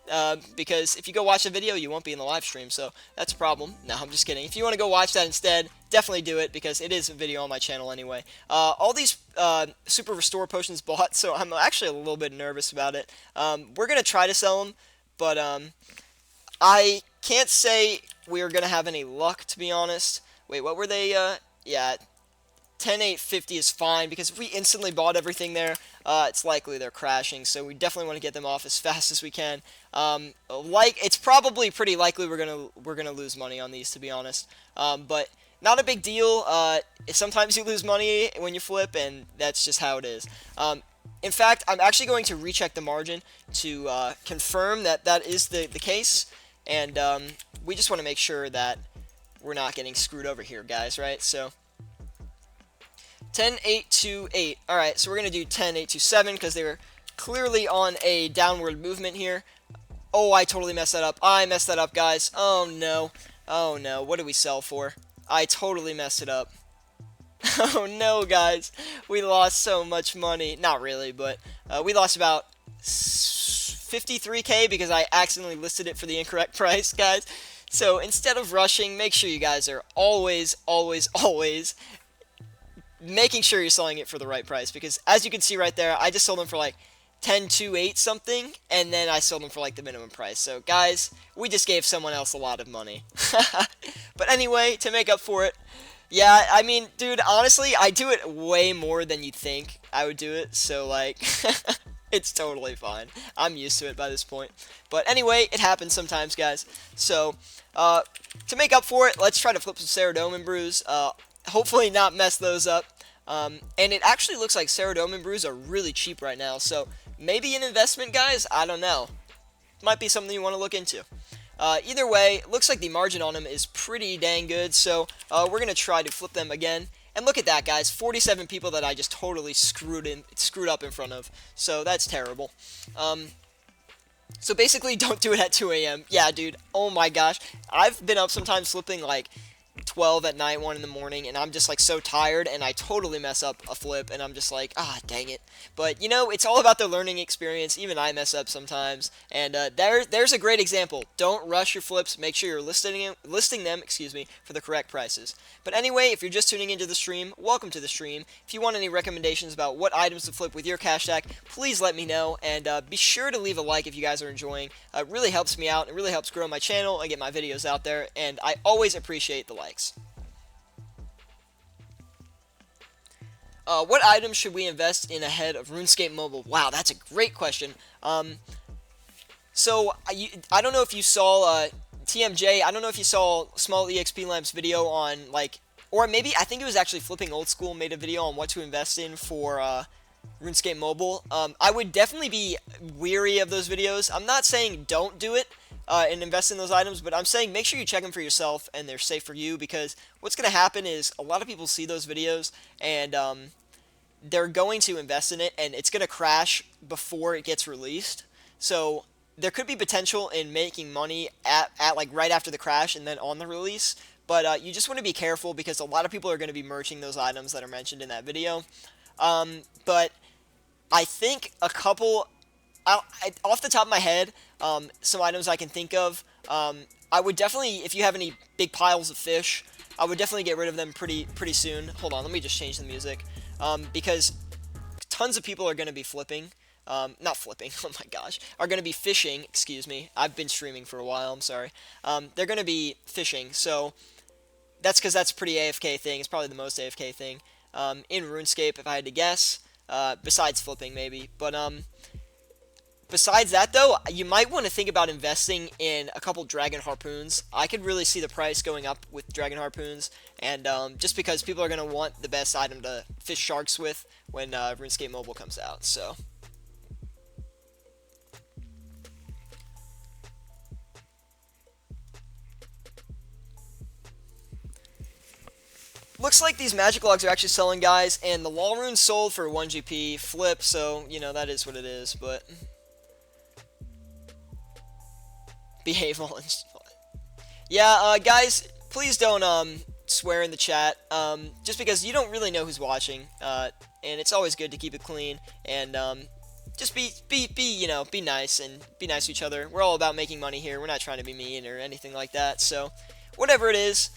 because if you go watch the video, you won't be in the live stream, so that's a problem. No, I'm just kidding. If you want to go watch that instead, definitely do it, because it is a video on my channel anyway. All these Super Restore potions bought, so I'm actually a little bit nervous about it. We're going to try to sell them, but I can't say we're going to have any luck, to be honest. Wait, what were they? Yeah, 10,850 is fine, because if we instantly bought everything there, it's likely they're crashing, so we definitely want to get them off as fast as we can. It's probably pretty likely we're gonna lose money on these, to be honest. But not a big deal. Sometimes you lose money when you flip, and that's just how it is. In fact, I'm actually going to recheck the margin to confirm that that is the case, and we just want to make sure that we're not getting screwed over here, guys, right? So 10,828. Alright, so we're going to do 10,827 because they were clearly on a downward movement here. Oh, I totally messed that up. I messed that up, guys. Oh, no. Oh, no. What did we sell for? I totally messed it up. Oh, no, guys. We lost so much money. Not really, but we lost about 53K because I accidentally listed it for the incorrect price, guys. So instead of rushing, make sure you guys are always making sure you're selling it for the right price, because as you can see right there, I just sold them for like 10,280 something, and then I sold them for like the minimum price. So guys, we just gave someone else a lot of money. But anyway, to make up for it, yeah, I mean, dude, honestly, I do it way more than you think I would do it, so like It's totally fine. I'm used to it by this point. But anyway, it happens sometimes, guys. So, to make up for it, let's try to flip some Syratube brews. Hopefully not mess those up. And it actually looks like Syratube brews are really cheap right now. So, maybe an investment, guys? I don't know. Might be something you want to look into. Either way, it looks like the margin on them is pretty dang good. So, we're going to try to flip them again. And look at that, guys. 47 people that I just totally screwed up in front of. So that's terrible. So basically, don't do it at 2 a.m. Yeah, dude. Oh my gosh. I've been up sometimes flipping like 12 at night, 1 in the morning, and I'm just like so tired, and I totally mess up a flip, and I'm just like, ah, dang it. But you know, it's all about the learning experience. Even I mess up sometimes, and there's a great example. Don't rush your flips. Make sure you're listing them, excuse me, for the correct prices. But anyway, if you're just tuning into the stream, welcome to the stream. If you want any recommendations about what items to flip with your cash stack, please let me know, and be sure to leave a like if you guys are enjoying. It really helps me out. It really helps grow my channel and get my videos out there, and I always appreciate the likes. What items should we invest in ahead of RuneScape Mobile? Wow, that's a great question. So, I don't know if you saw, TMJ, I don't know if you saw Small EXP Lamp's video on, like, or maybe, I think it was actually Flipping Old School made a video on what to invest in for, RuneScape Mobile. I would definitely be weary of those videos. I'm not saying don't do it, and invest in those items, but I'm saying make sure you check them for yourself and they're safe for you, because what's going to happen is a lot of people see those videos and they're going to invest in it, and it's going to crash before it gets released. So there could be potential in making money at like right after the crash and then on the release, but you just want to be careful because a lot of people are going to be merching those items that are mentioned in that video. But I think a couple, off the top of my head, some items I can think of, I would definitely, if you have any big piles of fish, I would definitely get rid of them pretty soon. Hold on, let me just change the music, because tons of people are going to be flipping, not flipping, oh my gosh, are going to be fishing, excuse me, I've been streaming for a while, I'm sorry, they're going to be fishing, so that's because that's a pretty AFK thing. It's probably the most AFK thing, in RuneScape, if I had to guess, besides flipping maybe, but, besides that, though, you might want to think about investing in a couple Dragon Harpoons. I could really see the price going up with Dragon Harpoons, and just because people are going to want the best item to fish sharks with when RuneScape Mobile comes out, so. Looks like these magic logs are actually selling, guys, and the wall runes sold for 1 GP flip, so, you know, that is what it is, but behave all and yeah, guys, please don't swear in the chat, just because you don't really know who's watching, and it's always good to keep it clean, and just be you know, be nice and be nice to each other. We're all about making money here. We're not trying to be mean or anything like that. So whatever it is,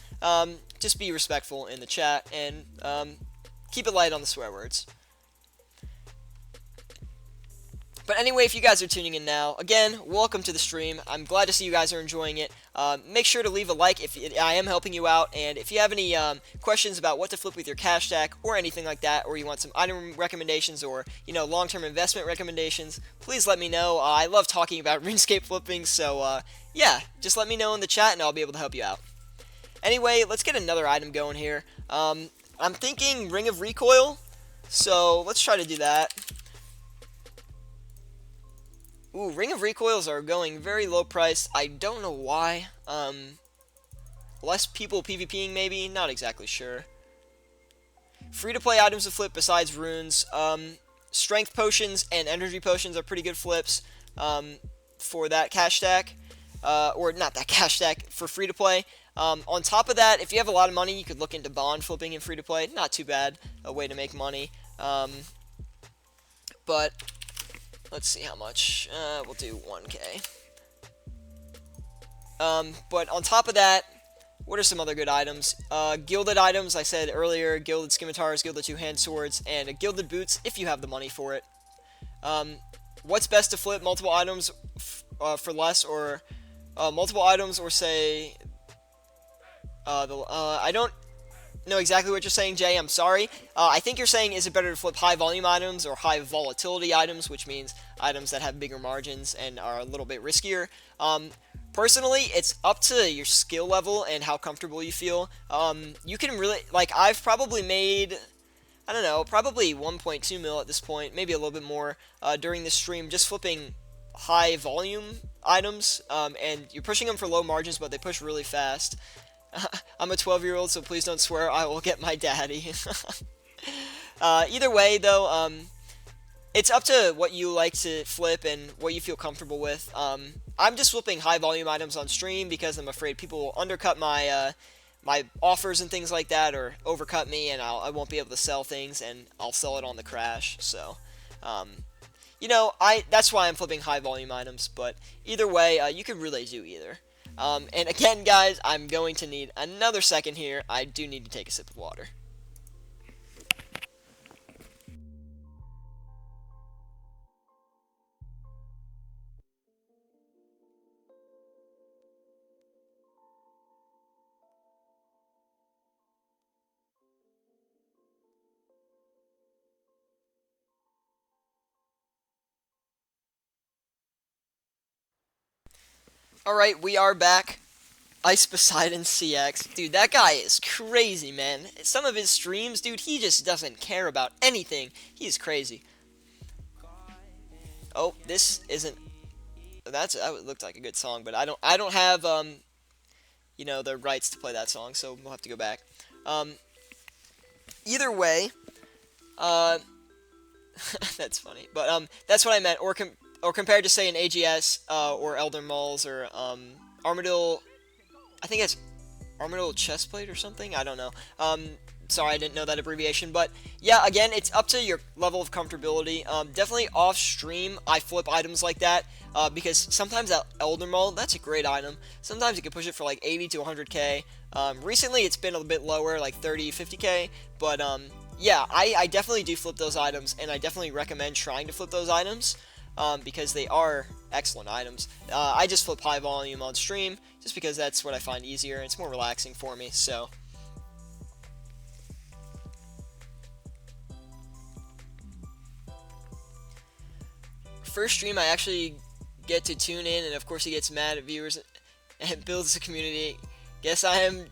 just be respectful in the chat and keep it light on the swear words. But anyway, if you guys are tuning in now, again, welcome to the stream. I'm glad to see you guys are enjoying it. Make sure to leave a like if I am helping you out, and if you have any questions about what to flip with your cash stack or anything like that, or you want some item recommendations or, you know, long-term investment recommendations, please let me know. I love talking about RuneScape flipping, so yeah, just let me know in the chat and I'll be able to help you out. Anyway, let's get another item going here. I'm thinking Ring of Recoil, so let's try to do that. Ooh, Ring of Recoils are going very low price. I don't know why. Less people PvPing maybe? Not exactly sure. Free-to-play items to flip besides runes. Strength potions and energy potions are pretty good flips for that cash stack. Or not that cash stack, for free-to-play. On top of that, if you have a lot of money, you could look into bond flipping in free-to-play. Not too bad. A way to make money. But let's see how much. We'll do 1K. But on top of that, what are some other good items? Gilded items, I said earlier, gilded scimitars, gilded two-hand swords, and gilded boots if you have the money for it. What's best to flip? Multiple items for less, or multiple items, or say I don't. know exactly what you're saying, Jay. I'm sorry. I think you're saying, is it better to flip high volume items or high volatility items, which means items that have bigger margins and are a little bit riskier. Personally, it's up to your skill level and how comfortable you feel. You can really, like, I've probably made, I don't know, probably 1.2 mil at this point, maybe a little bit more during this stream, just flipping high volume items, and you're pushing them for low margins, but they push really fast. I'm a 12-year-old, so please don't swear. I will get my daddy. Either way, though, it's up to what you like to flip and what you feel comfortable with. I'm just flipping high volume items on stream because I'm afraid people will undercut my my offers and things like that, or overcut me, and I won't be able to sell things, and I'll sell it on the crash. So, you know, that's why I'm flipping high volume items. But either way, you can really do either. And again, guys, I'm going to need another second here. I do need to take a sip of water. Alright, we are back. Ice Poseidon CX. Dude, that guy is crazy, man. Some of his streams, dude, he just doesn't care about anything. He's crazy. Oh, this isn't... that looked like a good song, but I don't have, you know, the rights to play that song, so we'll have to go back. Either way, that's funny. But, that's what I meant. Or compared to, say, an AGS, or Elder Malls, or, Armadillo... I think it's Armadillo Chestplate or something? I don't know. Sorry, I didn't know that abbreviation. But, yeah, again, it's up to your level of comfortability. Definitely off-stream, I flip items like that, because sometimes that Elder Maul, that's a great item. Sometimes you can push it for, like, 80 to 100k. Recently, it's been a bit lower, like 30, 50k. But, yeah, I definitely do flip those items, and I definitely recommend trying to flip those items. Because they are excellent items. I just flip high volume on stream, just because that's what I find easier, and it's more relaxing for me, so. First stream I actually get to tune in, and of course he gets mad at viewers, and builds a community. Guess I am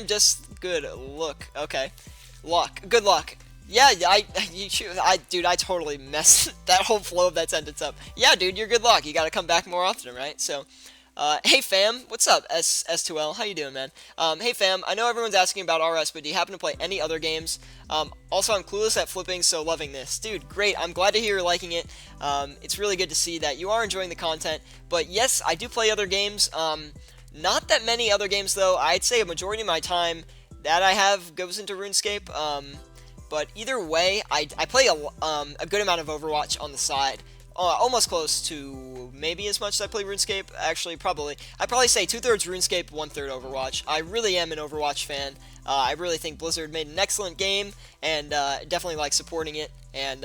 just good okay. Good luck. Yeah, dude, I totally messed that whole flow of that sentence up. Yeah, dude, you're good luck. You gotta come back more often, right? So, hey fam, what's up, S2L? How you doing, man? Hey fam, I know everyone's asking about RS, but do you happen to play any other games? Also, I'm clueless at flipping, so loving this. Dude, great, I'm glad to hear you're liking it. It's really good to see that you are enjoying the content. But yes, I do play other games. Not that many other games, though. I'd say a majority of my time that I have goes into RuneScape. But either way, I play a good amount of Overwatch on the side. Almost close to maybe as much as I play RuneScape. Actually, I'd probably say 2/3 RuneScape, 1/3 Overwatch. I really am an Overwatch fan. I really think Blizzard made an excellent game, and definitely like supporting it. And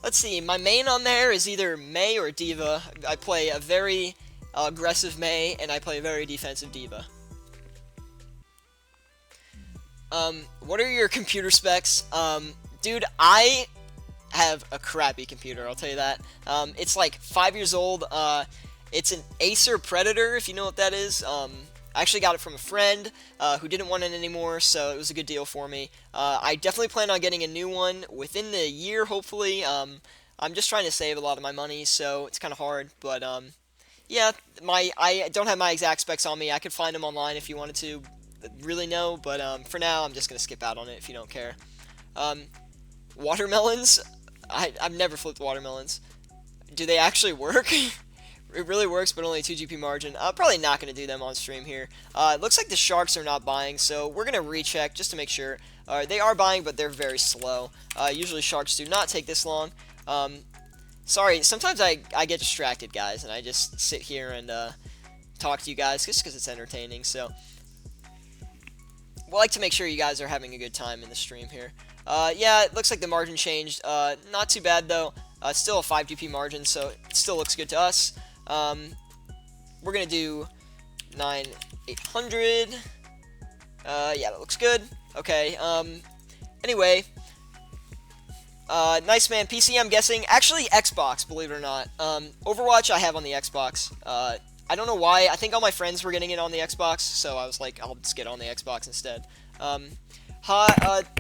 let's see, my main on there is either Mei or D.Va. I play a very aggressive Mei, and I play a very defensive D.Va. What are your computer specs? Dude, I have a crappy computer, I'll tell you that. It's like 5 years old. It's an Acer Predator, if you know what that is. I actually got it from a friend, who didn't want it anymore, so it was a good deal for me. I definitely plan on getting a new one within the year, hopefully. I'm just trying to save a lot of my money, so it's kind of hard, but, yeah, I don't have my exact specs on me. I could find them online if you wanted to really know, but for now I'm just gonna skip out on it if you don't care. Watermelons, I've never flipped watermelons. Do they actually work? It really works, but only 2 GP margin. I'm probably not gonna do them on stream here. It looks like the sharks are not buying, so we're gonna recheck just to make sure. They are buying, but they're very slow. Usually sharks do not take this long. Sorry, sometimes I get distracted, guys, and I just sit here and talk to you guys just because it's entertaining. So we'll like to make sure you guys are having a good time in the stream here. Yeah, it looks like the margin changed. Not too bad, though. Still a 5 GP margin, so it still looks good to us. We're going to do 9,800. Yeah, that looks good. Okay, anyway, nice man, PC I'm guessing, actually Xbox, believe it or not. Overwatch I have on the Xbox. I don't know why, I think all my friends were getting it on the Xbox, so I was like, I'll just get it on the Xbox instead.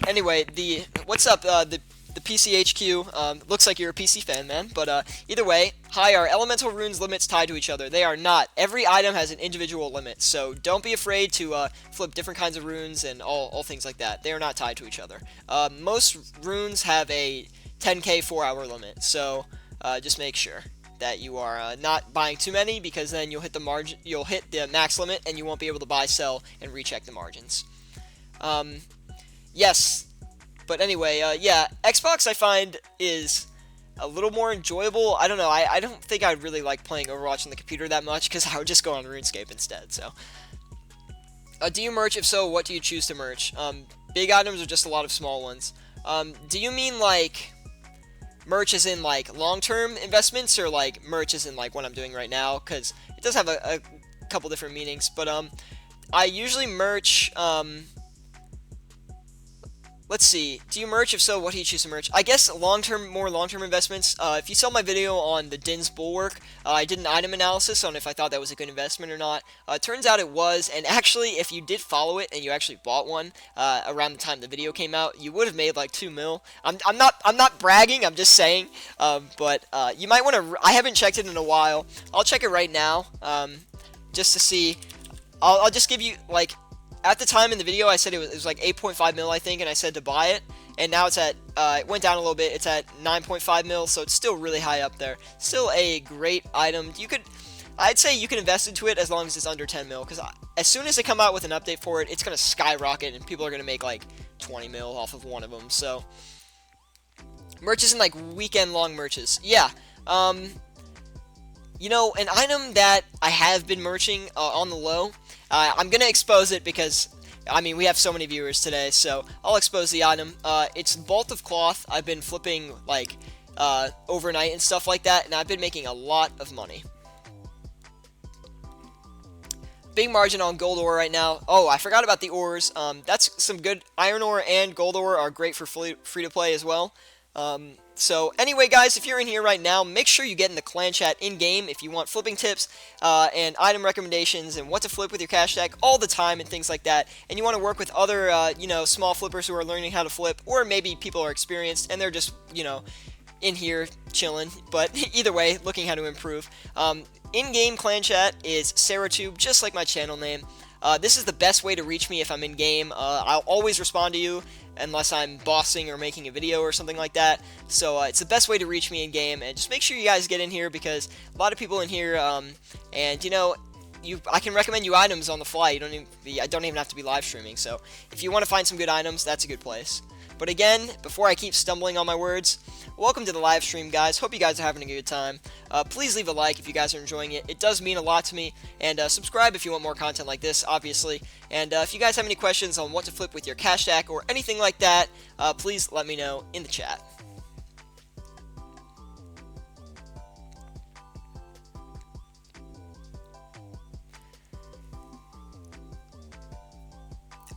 Anyway, what's up, the PCHQ, looks like you're a PC fan, man, but, either way, hi, are elemental runes limits tied to each other? They are not. Every item has an individual limit, so don't be afraid to, flip different kinds of runes and all things like that. They are not tied to each other. Most runes have a 10k 4-hour limit, so, just make sure that you are not buying too many, because then you'll hit the max limit, and you won't be able to buy, sell, and recheck the margins. Yes, but anyway, yeah, Xbox I find is a little more enjoyable. I don't know, I don't think I really like playing Overwatch on the computer that much, because I would just go on RuneScape instead, so. Do you merch? If so, what do you choose to merch? Big items or just a lot of small ones? Do you mean, like, merch as in, like, long-term investments, or, like, merch as in, like, what I'm doing right now? Because it does have a couple different meanings, but, I usually merch, let's see, do you merch? If so, what do you choose to merch? I guess more long-term investments. If you saw my video on the Din's Bulwark, I did an item analysis on if I thought that was a good investment or not. Turns out it was, and actually, if you did follow it and you actually bought one around the time the video came out, you would have made like 2 mil. I'm not bragging. I'm just saying. But you might want to. I haven't checked it in a while. I'll check it right now, just to see. I'll just give you like. At the time in the video, I said it was like 8.5 mil, I think, and I said to buy it. And now it's at, it went down a little bit. It's at 9.5 mil, so it's still really high up there. Still a great item. I'd say you can invest into it as long as it's under 10 mil, because as soon as they come out with an update for it, it's going to skyrocket, and people are going to make like 20 mil off of one of them. So, merches and like weekend-long merches. Yeah. You know, an item that I have been merching on the low. I'm going to expose it because, I mean, we have so many viewers today, so I'll expose the item. It's Bolt of Cloth. I've been flipping, like, overnight and stuff like that, and I've been making a lot of money. Big margin on gold ore right now. Oh, I forgot about the ores. That's some good. Iron ore and gold ore are great for free-to-play as well. So anyway, guys, if you're in here right now, make sure you get in the clan chat in-game if you want flipping tips and item recommendations and what to flip with your cash stack all the time and things like that. And you want to work with other, you know, small flippers who are learning how to flip, or maybe people are experienced and they're just, you know, in here chilling. But either way, looking how to improve. In-game clan chat is Syratube, just like my channel name. This is the best way to reach me if I'm in-game. I'll always respond to you unless I'm bossing or making a video or something like that. So it's the best way to reach me in-game, and just make sure you guys get in here because a lot of people in here, and you know, I can recommend you items on the fly. I don't even have to be live streaming. So if you want to find some good items, that's a good place. But again, before I keep stumbling on my words, welcome to the live stream, guys. Hope you guys are having a good time. Please leave a like if you guys are enjoying it. It does mean a lot to me. And subscribe if you want more content like this, obviously. And if you guys have any questions on what to flip with your cash stack or anything like that, please let me know in the chat.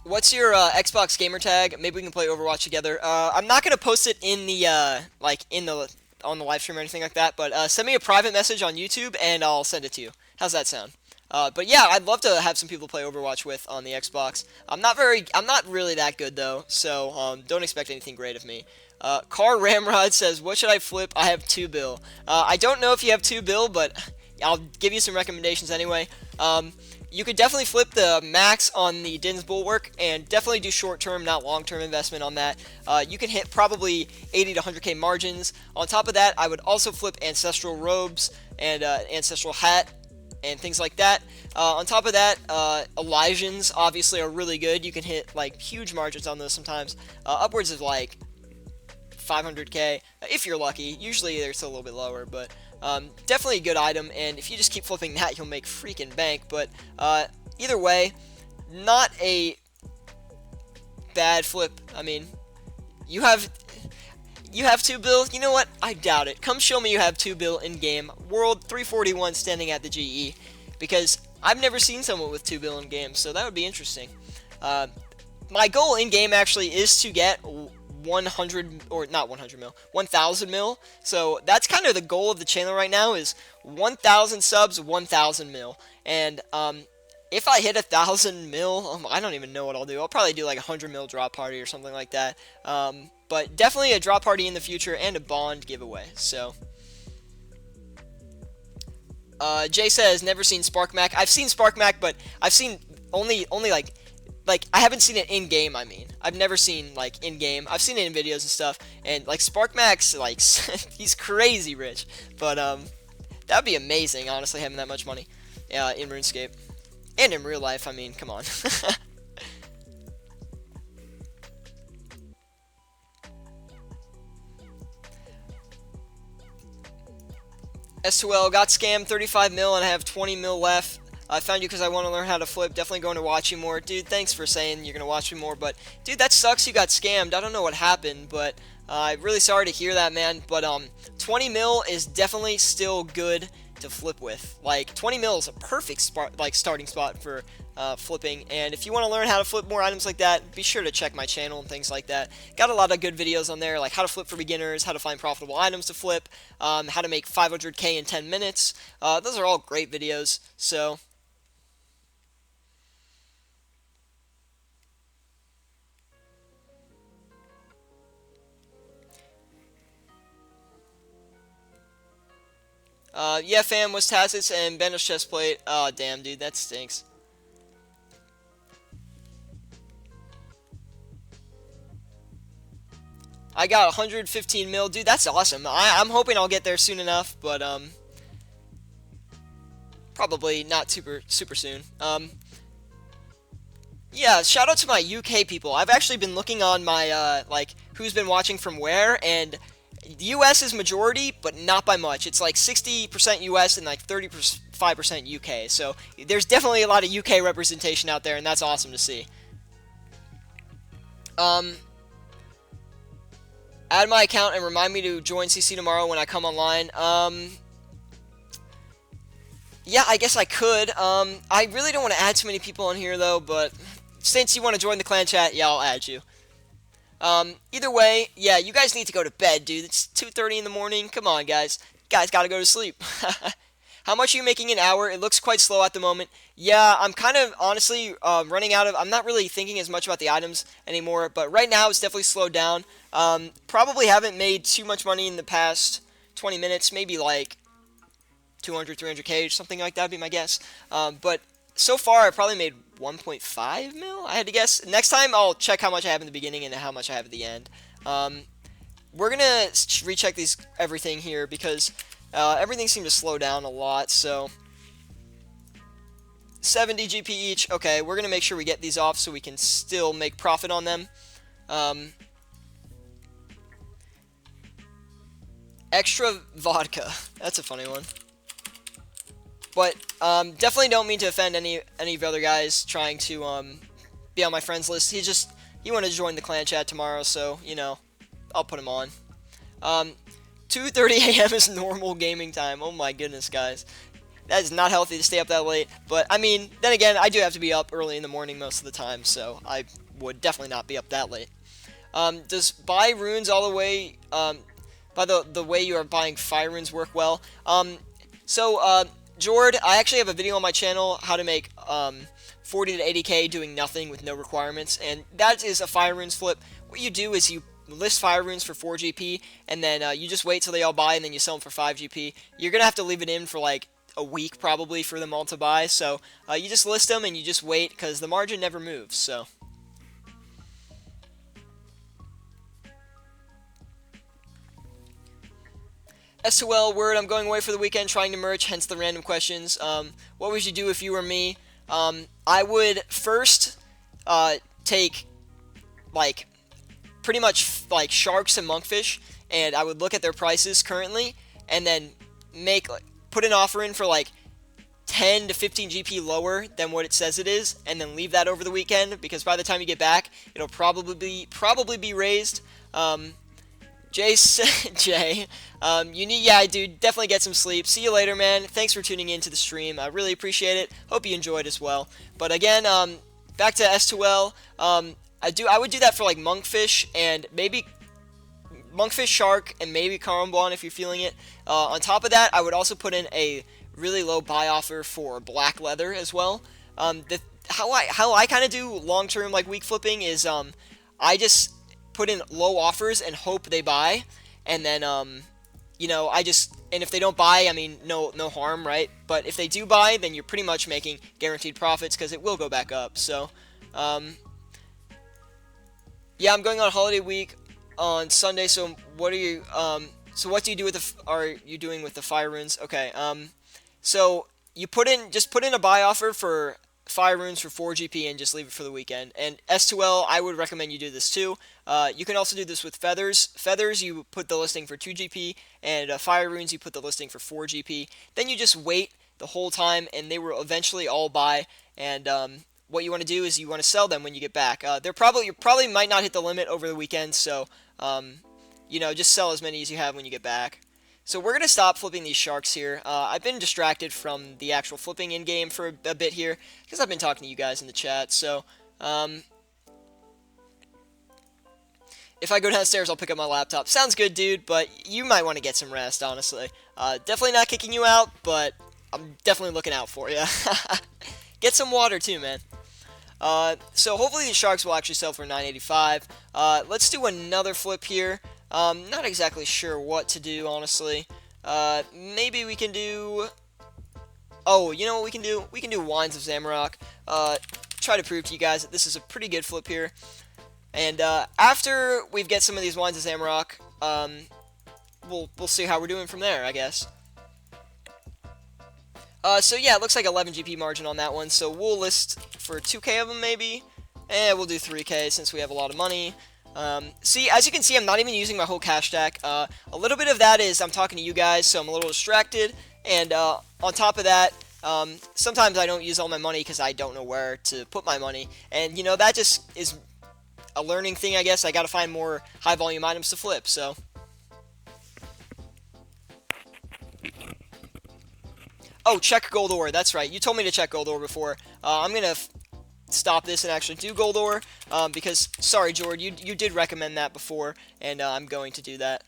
What's your Xbox gamer tag? Maybe we can play Overwatch together. I'm not gonna post it in the on the live stream or anything like that. But send me a private message on YouTube and I'll send it to you. How's that sound? But yeah, I'd love to have some people to play Overwatch with on the Xbox. I'm not really that good though, so don't expect anything great of me. Car Ramrod says, "What should I flip? I have 2 bill." I don't know if you have 2 bill, but I'll give you some recommendations anyway. You could definitely flip the max on the Din's Bulwark, and definitely do short-term, not long-term investment on that. You can hit probably 80 to 100k margins. On top of that, I would also flip Ancestral Robes and Ancestral Hat and things like that. On top of that, Elysians obviously are really good. You can hit like huge margins on those sometimes, upwards of like 500k if you're lucky. Usually it's a little bit lower, but definitely a good item, and if you just keep flipping that, you'll make freaking bank. But either way, not a bad flip. I mean, you have 2 bill. You know what? I doubt it. Come show me you have 2 bill in game. World 341 standing at the GE, because I've never seen someone with 2 bill in game, so that would be interesting. My goal in game actually is to get 100, or not 100 mil, 1000 mil. So that's kind of the goal of the channel right now, is 1000 subs, 1000 mil. And if I hit 1000 mil, I don't even know what I'll do. I'll probably do like a 100 mil drop party or something like that. But definitely a drop party in the future and a bond giveaway. So Jay says never seen Spark Mac. I've seen Spark Mac, but I've seen only like I haven't seen it in game. I mean, I've never seen like in game. I've seen it in videos and stuff. And like Spark Mac's like he's crazy rich. But that'd be amazing, honestly, having that much money in RuneScape and in real life. I mean, come on. S2L got scammed 35 mil and I have 20 mil left. I found you because I want to learn how to flip. Definitely going to watch you more. Dude, thanks for saying you're going to watch me more. But, dude, that sucks you got scammed. I don't know what happened, but I'm really sorry to hear that, man. But 20 mil is definitely still good to flip with. Like, 20 mil is a perfect starting spot for flipping. And if you want to learn how to flip more items like that, be sure to check my channel and things like that. Got a lot of good videos on there, like how to flip for beginners, how to find profitable items to flip, how to make 500k in 10 minutes. Those are all great videos. So yeah, fam, was Tacits and Bender's chestplate. Oh, damn, dude, that stinks. I got 115 mil, dude. That's awesome. I'm hoping I'll get there soon enough, but probably not super soon. Yeah, shout out to my UK people. I've actually been looking on my like who's been watching from where, and the US is majority, but not by much. It's like 60% US and like 35% UK. So there's definitely a lot of UK representation out there, and that's awesome to see. Add my account and remind me to join CC tomorrow when I come online. Yeah, I guess I could. I really don't want to add too many people on here, though, but since you want to join the clan chat, yeah, I'll add you. Either way, yeah, you guys need to go to bed, dude. It's 2:30 in the morning. Come on, guys. Guys gotta go to sleep. How much are you making an hour? It looks quite slow at the moment. Yeah, I'm kind of, honestly, running out of... I'm not really thinking as much about the items anymore, but right now it's definitely slowed down. Probably haven't made too much money in the past 20 minutes. Maybe, like, 200, 300k, something like that would be my guess. But so far, I probably made 1.5 mil, I had to guess. Next time, I'll check how much I have in the beginning and how much I have at the end. We're going to recheck everything here because... everything seemed to slow down a lot, so 70 GP each. Okay, we're going to make sure we get these off so we can still make profit on them. Extra vodka. That's a funny one. But definitely don't mean to offend any of the other guys trying to be on my friends list. He wanted to join the clan chat tomorrow, so, you know, I'll put him on. 2:30 a.m. is normal gaming time. Oh my goodness, guys. That is not healthy to stay up that late. But, I mean, then again, I do have to be up early in the morning most of the time, so I would definitely not be up that late. Does buy runes all the way, by the way you are buying fire runes work well? Jord, I actually have a video on my channel, how to make 40 to 80k doing nothing with no requirements, and that is a fire runes flip. What you do is you list fire runes for 4 GP, and then you just wait till they all buy, and then you sell them for 5 GP. You're gonna have to leave it in for like a week probably for them all to buy, so you just list them and you just wait, because the margin never moves, so. SOL word, I'm going away for the weekend trying to merch, hence the random questions. What would you do if you were me? I would first take, like, pretty much like sharks and monkfish, and I would look at their prices currently, and then put an offer in for like 10 to 15 GP lower than what it says it is, and then leave that over the weekend, because by the time you get back, it'll probably be raised. Jay, yeah, dude, definitely get some sleep. See you later, man. Thanks for tuning in to the stream. I really appreciate it. Hope you enjoyed as well. But again, back to S2L. I would do that for like monkfish and maybe monkfish, shark, and maybe Karambwan if you're feeling it. On top of that, I would also put in a really low buy offer for black leather as well. How I kind of do long-term like week flipping is I just put in low offers and hope they buy, and then you know, and if they don't buy, I mean, no harm, right? But if they do buy, then you're pretty much making guaranteed profits because it will go back up. So yeah, I'm going on holiday week on Sunday. So what are you so what do you do with are you doing with the fire runes? Okay. So you just put in a buy offer for fire runes for 4 GP and just leave it for the weekend. And S2L, I would recommend you do this too. You can also do this with feathers. Feathers, you put the listing for 2 GP, and fire runes, you put the listing for 4 GP. Then you just wait the whole time, and they will eventually all buy. And what you want to do is you want to sell them when you get back. You probably might not hit the limit over the weekend, so you know, just sell as many as you have when you get back. So we're going to stop flipping these sharks here. I've been distracted from the actual flipping in-game for a bit here, because I've been talking to you guys in the chat. So, if I go downstairs, I'll pick up my laptop. Sounds good, dude, but you might want to get some rest, honestly. Definitely not kicking you out, but I'm definitely looking out for you. Get some water, too, man. So hopefully these sharks will actually sell for 985. Let's do another flip here. Not exactly sure what to do, honestly. Maybe we can do... Oh, you know what we can do? We can do Wines of Zamorak. Try to prove to you guys that this is a pretty good flip here. And after we get some of these Wines of Zamorak, we'll see how we're doing from there, I guess. So yeah, it looks like 11 GP margin on that one. So we'll list for 2k of them, maybe. And we'll do 3k since we have a lot of money. See, as you can see, I'm not even using my whole cash stack. A little bit of that is I'm talking to you guys, so I'm a little distracted. And on top of that, sometimes I don't use all my money because I don't know where to put my money. And, you know, that just is a learning thing, I guess. I gotta find more high-volume items to flip, so... Oh, check gold ore. That's right. You told me to check gold ore before. I'm gonna stop this and actually do gold ore because, sorry, Jord, you did recommend that before, and I'm going to do that.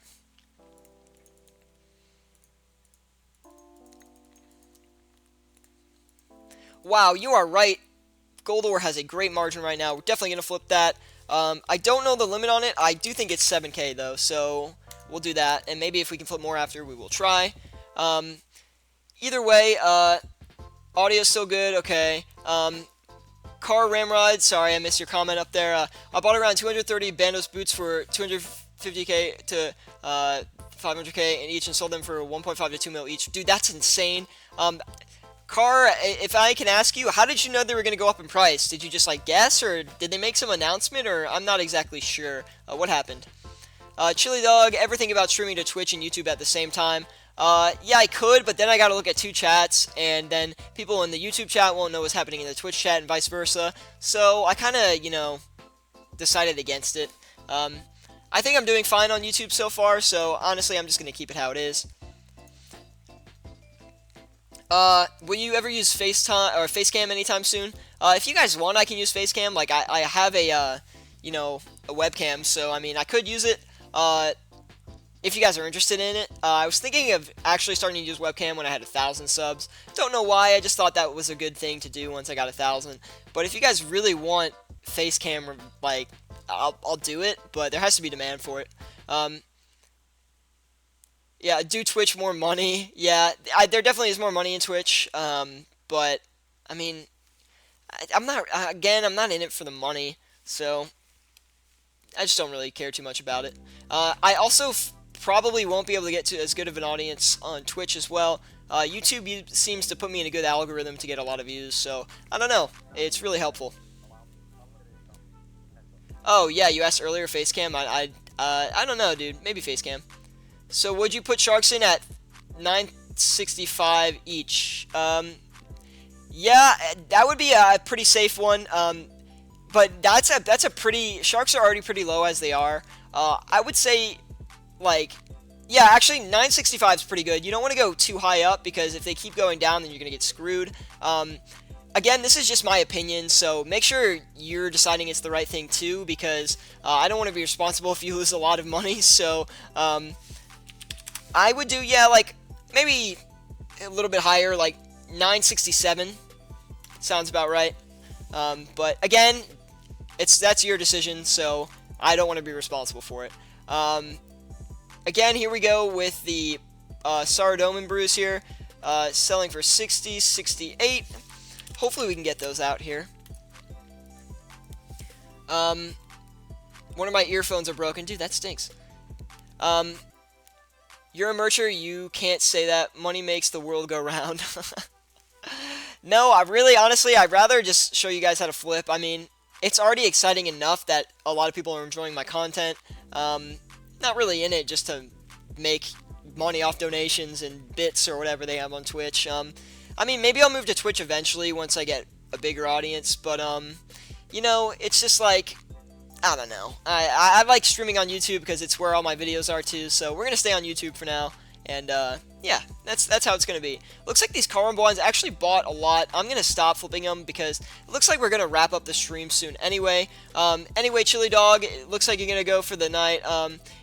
Wow, you are right. Gold ore has a great margin right now. We're definitely gonna flip that. I don't know the limit on it. I do think it's 7k though, so we'll do that. And maybe if we can flip more after, we will try. Either way, audio's still good, okay. Car Ramrod, sorry I missed your comment up there. I bought around 230 Bandos boots for 250k to 500k in each and sold them for 1.5 to 2 mil each. Dude, that's insane. Car, if I can ask you, how did you know they were going to go up in price? Did you just, like, guess, or did they make some announcement, or I'm not exactly sure. What happened? Chili Dog, ever think about streaming to Twitch and YouTube at the same time? Yeah, I could, but then I gotta look at 2 chats, and then people in the YouTube chat won't know what's happening in the Twitch chat, and vice versa. So, I kinda, you know, decided against it. I think I'm doing fine on YouTube so far, so honestly, I'm just gonna keep it how it is. Will you ever use FaceTime or Facecam anytime soon? If you guys want, I can use Facecam. Like, I have a, you know, a webcam, so, I mean, I could use it. If you guys are interested in it. I was thinking of actually starting to use webcam when I had 1,000 subs. Don't know why, I just thought that was a good thing to do once I got 1,000. But if you guys really want Facecam, like, I'll do it, but there has to be demand for it. Yeah, do Twitch more money? Yeah, there definitely is more money in Twitch, but, I mean, I'm not in it for the money, so I just don't really care too much about it. I also probably won't be able to get to as good of an audience on Twitch as well. YouTube seems to put me in a good algorithm to get a lot of views, so I don't know. It's really helpful. Oh, yeah, you asked earlier, Facecam. I don't know, dude. Maybe Facecam. So would you put sharks in at 965 each? Yeah, that would be a pretty safe one. But that's a pretty... Sharks are already pretty low as they are. I would say, like... Yeah, actually, 965 is pretty good. You don't want to go too high up, because if they keep going down, then you're going to get screwed. again, this is just my opinion, so make sure you're deciding it's the right thing too, because I don't want to be responsible if you lose a lot of money. So I would do, yeah, like maybe a little bit higher, like 967 sounds about right. But again, that's your decision, so I don't want to be responsible for it. Again, here we go with the Syratube brews here, selling for 60, 68. Hopefully we can get those out here. One of my earphones are broken. Dude, that stinks. You're a mercher, you can't say that. Money makes the world go round. No, honestly, I'd rather just show you guys how to flip. I mean, it's already exciting enough that a lot of people are enjoying my content. Not really in it just to make money off donations and bits or whatever they have on Twitch. I mean, maybe I'll move to Twitch eventually once I get a bigger audience, but, you know, it's just like, I don't know. I like streaming on YouTube because it's where all my videos are too, so we're gonna stay on YouTube for now, and, yeah, that's how it's gonna be. Looks like these Columbines actually bought a lot. I'm gonna stop flipping them because it looks like we're gonna wrap up the stream soon anyway. Anyway, Chili Dog, it looks like you're gonna go for the night.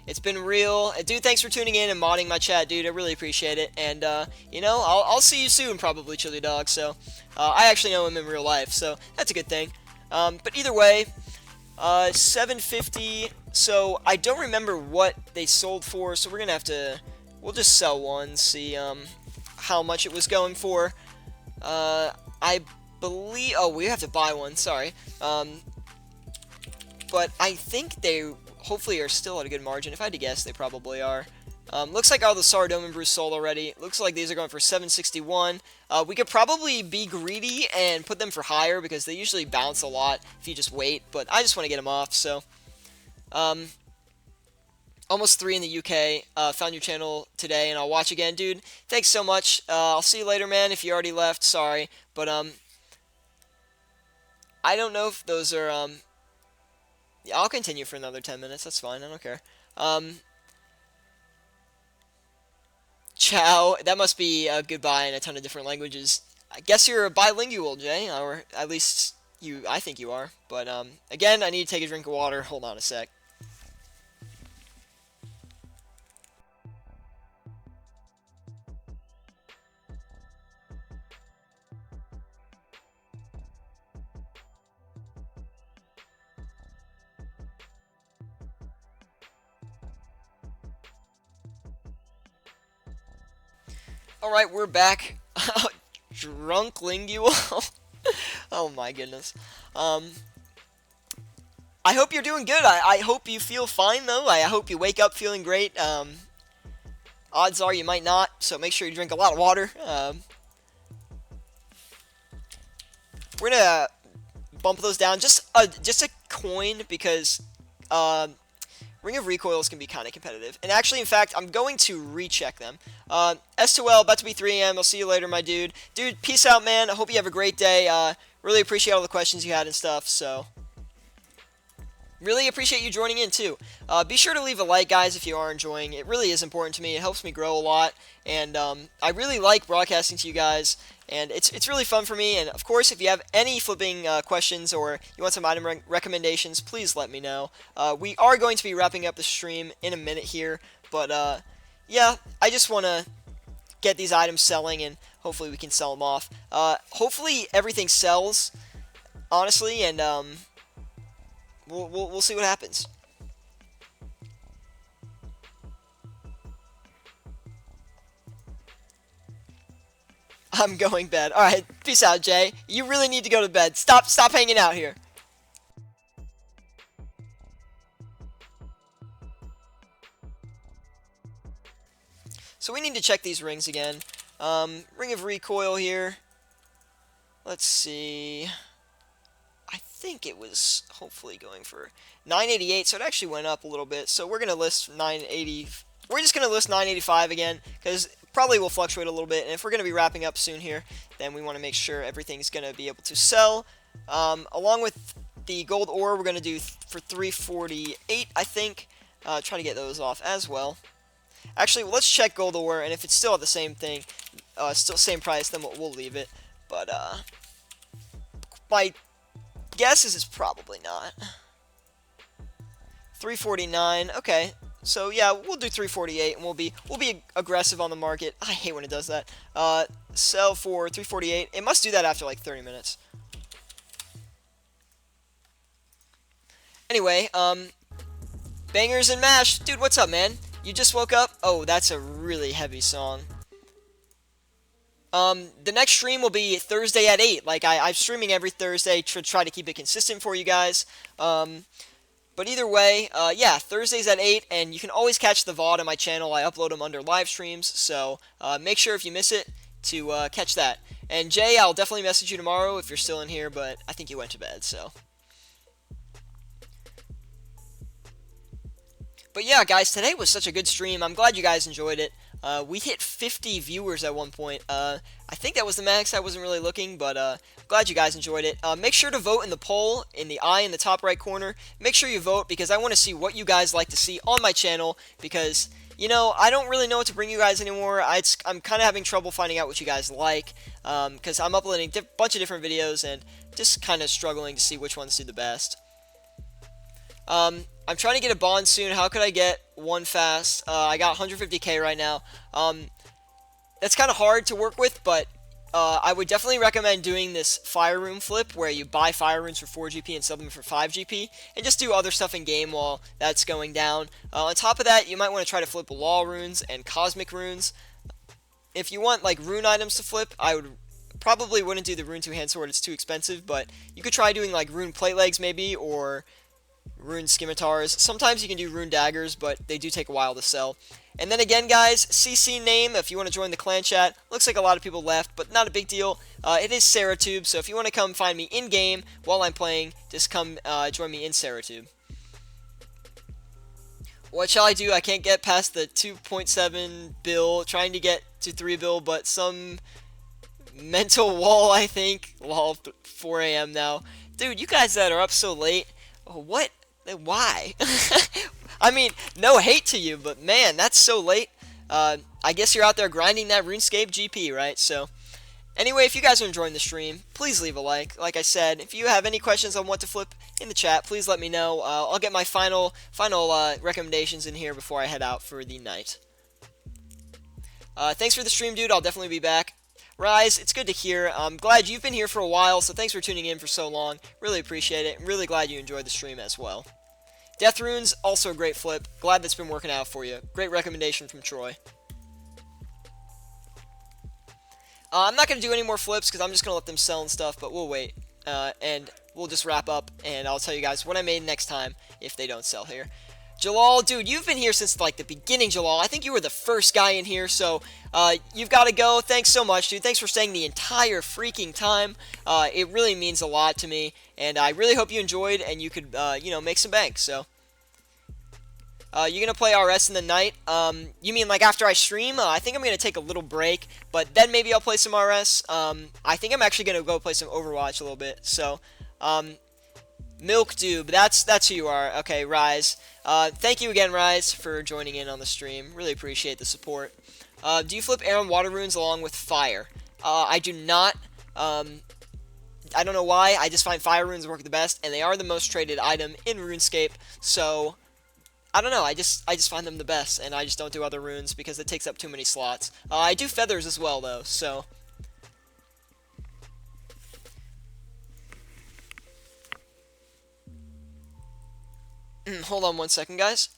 It's been real. Dude, thanks for tuning in and modding my chat, dude. I really appreciate it, and, you know, I'll see you soon, probably, Chili Dog, so, I actually know him in real life, so that's a good thing. But either way, 750, so I don't remember what they sold for, so we're gonna have to, we'll just sell one, see how much it was going for. I believe, oh, we have to buy one, sorry. But I think they hopefully are still at a good margin. If I had to guess, they probably are. Looks like all the Syratube brews sold already. Looks like these are going for 761. We could probably be greedy and put them for higher because they usually bounce a lot if you just wait, but I just want to get them off, so. Almost 3 in the UK. Found your channel today, and I'll watch again, dude. Thanks so much. I'll see you later, man. If you already left, sorry, but I don't know if those are yeah, I'll continue for another 10 minutes. That's fine. I don't care. Ciao. That must be goodbye in a ton of different languages. I guess you're a bilingual, Jay, or at least I think you are. But again, I need to take a drink of water. Hold on a sec. Alright, we're back. Drunk lingual. Oh my goodness. I hope you're doing good. I hope you feel fine, though. I hope you wake up feeling great. Odds are you might not, so make sure you drink a lot of water. We're gonna bump those down. Just a coin, because Ring of Recoils can be kind of competitive. And actually, in fact, I'm going to recheck them. S2L, about to be 3 a.m. I'll see you later, my dude. Dude, peace out, man. I hope you have a great day. Really appreciate all the questions you had and stuff, so. Really appreciate you joining in, too. Be sure to leave a like, guys, if you are enjoying. It really is important to me. It helps me grow a lot. And I really like broadcasting to you guys. And it's really fun for me. And, of course, if you have any flipping questions or you want some item recommendations, please let me know. We are going to be wrapping up the stream in a minute here. But, yeah, I just want to get these items selling, and hopefully we can sell them off. Hopefully everything sells, honestly, and we'll see what happens. I'm going bed. Alright, peace out, Jay. You really need to go to bed. Stop hanging out here. So we need to check these rings again. Ring of Recoil here. Let's see. I think it was hopefully going for 988, so it actually went up a little bit. So we're going to list 980. We're just going to list 985 again, because probably will fluctuate a little bit. And if we're going to be wrapping up soon here, then we want to make sure everything's going to be able to sell. Along with the gold ore, we're going to do for 348, I think. Try to get those off as well. Actually, let's check gold ore, and if it's still at the same thing, still same price, then we'll leave it. But my guess is it's probably not. 349. Okay. So yeah, we'll do 348, and we'll be aggressive on the market. I hate when it does that. Sell for 348. It must do that after like 30 minutes. Anyway, bangers and mash, dude. What's up, man? You just woke up? Oh, that's a really heavy song. The next stream will be Thursday at 8. Like I'm streaming every Thursday to try to keep it consistent for you guys. But either way, yeah, Thursdays at 8, and you can always catch the VOD on my channel. I upload them under live streams, so make sure if you miss it to catch that. And Jay, I'll definitely message you tomorrow if you're still in here, but I think you went to bed, so. But yeah, guys, today was such a good stream. I'm glad you guys enjoyed it. We hit 50 viewers at one point. I think that was the max. I wasn't really looking, but glad you guys enjoyed it. Make sure to vote in the poll in the eye in the top right corner. Make sure you vote because I want to see what you guys like to see on my channel because, you know, I don't really know what to bring you guys anymore. I'm kind of having trouble finding out what you guys like because I'm uploading a bunch of different videos and just kind of struggling to see which ones do the best. I'm trying to get a bond soon. How could I get one fast? I got 150k right now. That's kind of hard to work with, but I would definitely recommend doing this fire room flip where you buy fire runes for 4 GP and sell them for 5 GP and just do other stuff in game while that's going down. On top of that, you might want to try to flip law runes and cosmic runes. If you want like rune items to flip, I would probably wouldn't do the rune 2-hand sword. It's too expensive, but you could try doing like rune plate legs maybe or rune scimitars. Sometimes you can do rune daggers, but they do take a while to sell. And then again, guys, CC name, if you want to join the clan chat. Looks like a lot of people left, but not a big deal. It is Syratube, so if you want to come find me in-game while I'm playing, just come join me in Syratube. What shall I do? I can't get past the 2.7 bill, trying to get to 3 bill, but some mental wall, I think. Lol, 4 a.m. now. Dude, you guys that are up so late, what? Why? I mean, no hate to you, but man, that's so late. I guess you're out there grinding that RuneScape GP, right? So, anyway, if you guys are enjoying the stream, please leave a like. Like I said, if you have any questions on what to flip in the chat, please let me know. I'll get my final recommendations in here before I head out for the night. Thanks for the stream, dude. I'll definitely be back. Rise, it's good to hear. I'm glad you've been here for a while, so thanks for tuning in for so long. Really appreciate it. Really glad you enjoyed the stream as well. Death Runes, also a great flip. Glad that's been working out for you. Great recommendation from Troy. I'm not going to do any more flips because I'm just going to let them sell and stuff, but we'll wait. And we'll just wrap up, and I'll tell you guys what I made next time if they don't sell here. Jalal, dude, you've been here since, like, the beginning, Jalal. I think you were the first guy in here, so you've got to go. Thanks so much, dude. Thanks for staying the entire freaking time. It really means a lot to me, and I really hope you enjoyed and you could, you know, make some bank, so. You're going to play RS in the night? You mean, like, after I stream? I think I'm going to take a little break, but then maybe I'll play some RS. I think I'm actually going to go play some Overwatch a little bit, so, Milkdube, that's who you are. Okay, Rise. Thank you again, Rise, for joining in on the stream. Really appreciate the support. Do you flip air and water runes along with fire? I do not. I don't know why. I just find fire runes work the best, and they are the most traded item in RuneScape. So I don't know. I just find them the best, and I just don't do other runes because it takes up too many slots. I do feathers as well, though. So. Hold on one second, guys.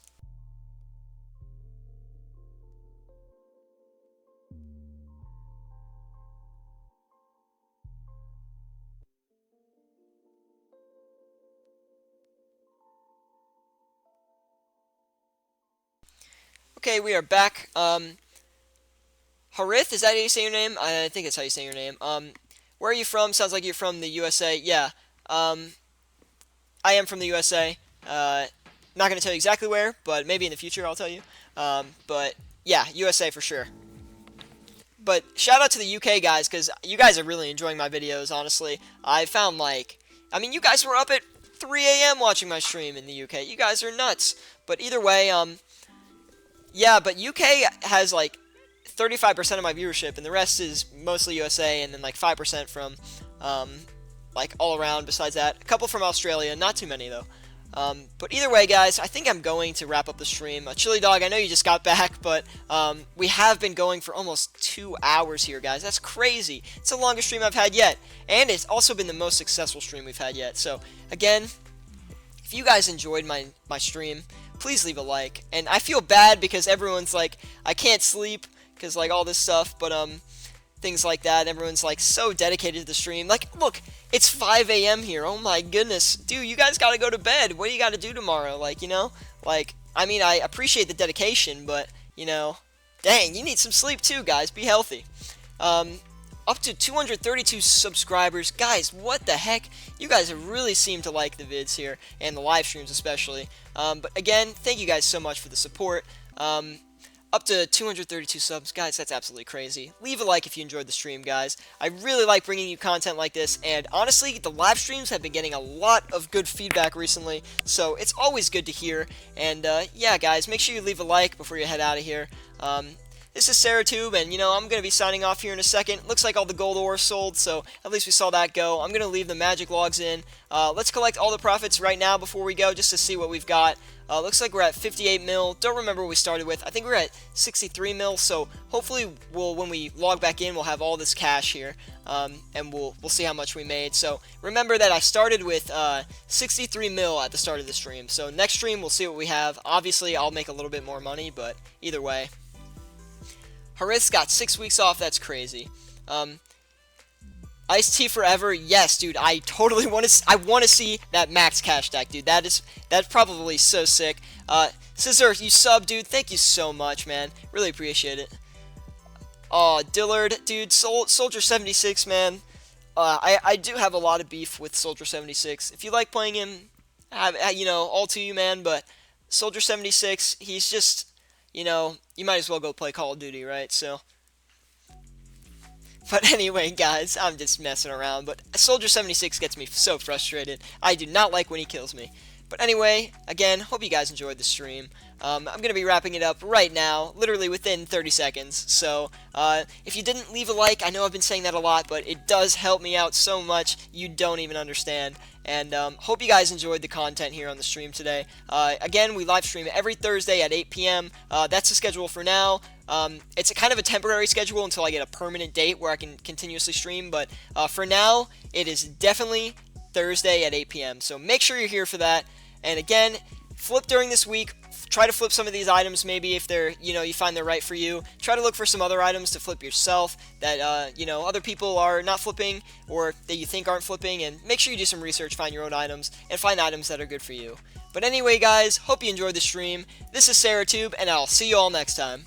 Okay, we are back. Harith, is that how you say your name? I think that's how you say your name. Where are you from? Sounds like you're from the USA. Yeah. I am from the USA. Not going to tell you exactly where, but maybe in the future I'll tell you. But yeah, USA for sure. But shout out to the UK guys, because you guys are really enjoying my videos, honestly. I found, like, I mean, you guys were up at 3 a.m. watching my stream in the UK. You guys are nuts. But either way, yeah, but UK has, like, 35% of my viewership, and the rest is mostly USA, and then, like, 5% from, like all around besides that. A couple from Australia, not too many though. But either way, guys, I think I'm going to wrap up the stream. Chili Dog, I know you just got back, but we have been going for almost 2 hours here, guys. That's crazy. It's the longest stream I've had yet, and it's also been the most successful stream we've had yet. So, again, if you guys enjoyed my stream, please leave a like. And I feel bad because everyone's like, I can't sleep because, like, all this stuff, but, things like that. Everyone's like so dedicated to the stream. Like, look, it's 5 a.m. here. Oh my goodness. Dude, you guys gotta go to bed. What do you gotta do tomorrow? Like, you know? Like, I mean, I appreciate the dedication, but, you know, dang, you need some sleep too, guys. Be healthy. Up to 232 subscribers. Guys, what the heck? You guys really seem to like the vids here, and the live streams especially. But again, thank you guys so much for the support. Up to 232 subs. Guys, that's absolutely crazy. Leave a like if you enjoyed the stream, guys. I really like bringing you content like this, and honestly, the live streams have been getting a lot of good feedback recently, so it's always good to hear. And, yeah, guys, make sure you leave a like before you head out of here. This is Syratube, and, you know, I'm going to be signing off here in a second. Looks like all the gold ore sold, so at least we saw that go. I'm going to leave the magic logs in. Let's collect all the profits right now before we go, just to see what we've got. Looks like we're at 58 mil. Don't remember what we started with. I think we're at 63 mil, so hopefully when we log back in, we'll have all this cash here, and we'll see how much we made. So remember that I started with 63 mil at the start of the stream. So next stream, we'll see what we have. Obviously, I'll make a little bit more money, but either way. Harris got 6 weeks off. That's crazy. Iced tea forever. Yes, dude. I totally want to. I want to see that max cash stack, dude. That's probably so sick. Scissor, you sub, dude. Thank you so much, man. Really appreciate it. Oh, Dillard, dude. Soldier 76, man. I do have a lot of beef with Soldier 76. If you like playing him, you know, all to you, man. But Soldier 76, he's just, you know, you might as well go play Call of Duty, right? So. But anyway, guys, I'm just messing around. But Soldier 76 gets me so frustrated. I do not like when he kills me. But anyway, again, hope you guys enjoyed the stream. I'm going to be wrapping it up right now, literally within 30 seconds. So, if you didn't leave a like, I know I've been saying that a lot, but it does help me out so much, you don't even understand. And hope you guys enjoyed the content here on the stream today. Again, we live stream every Thursday at 8 p.m. That's the schedule for now. It's a kind of a temporary schedule until I get a permanent date where I can continuously stream, but for now, it is definitely Thursday at 8 p.m. So make sure you're here for that. And again, flip during this week. Try to flip some of these items, maybe if they're, you know, you find they're right for you. Try to look for some other items to flip yourself that, you know, other people are not flipping or that you think aren't flipping. And make sure you do some research, find your own items, and find items that are good for you. But anyway, guys, hope you enjoyed the stream. This is Syratube, and I'll see you all next time.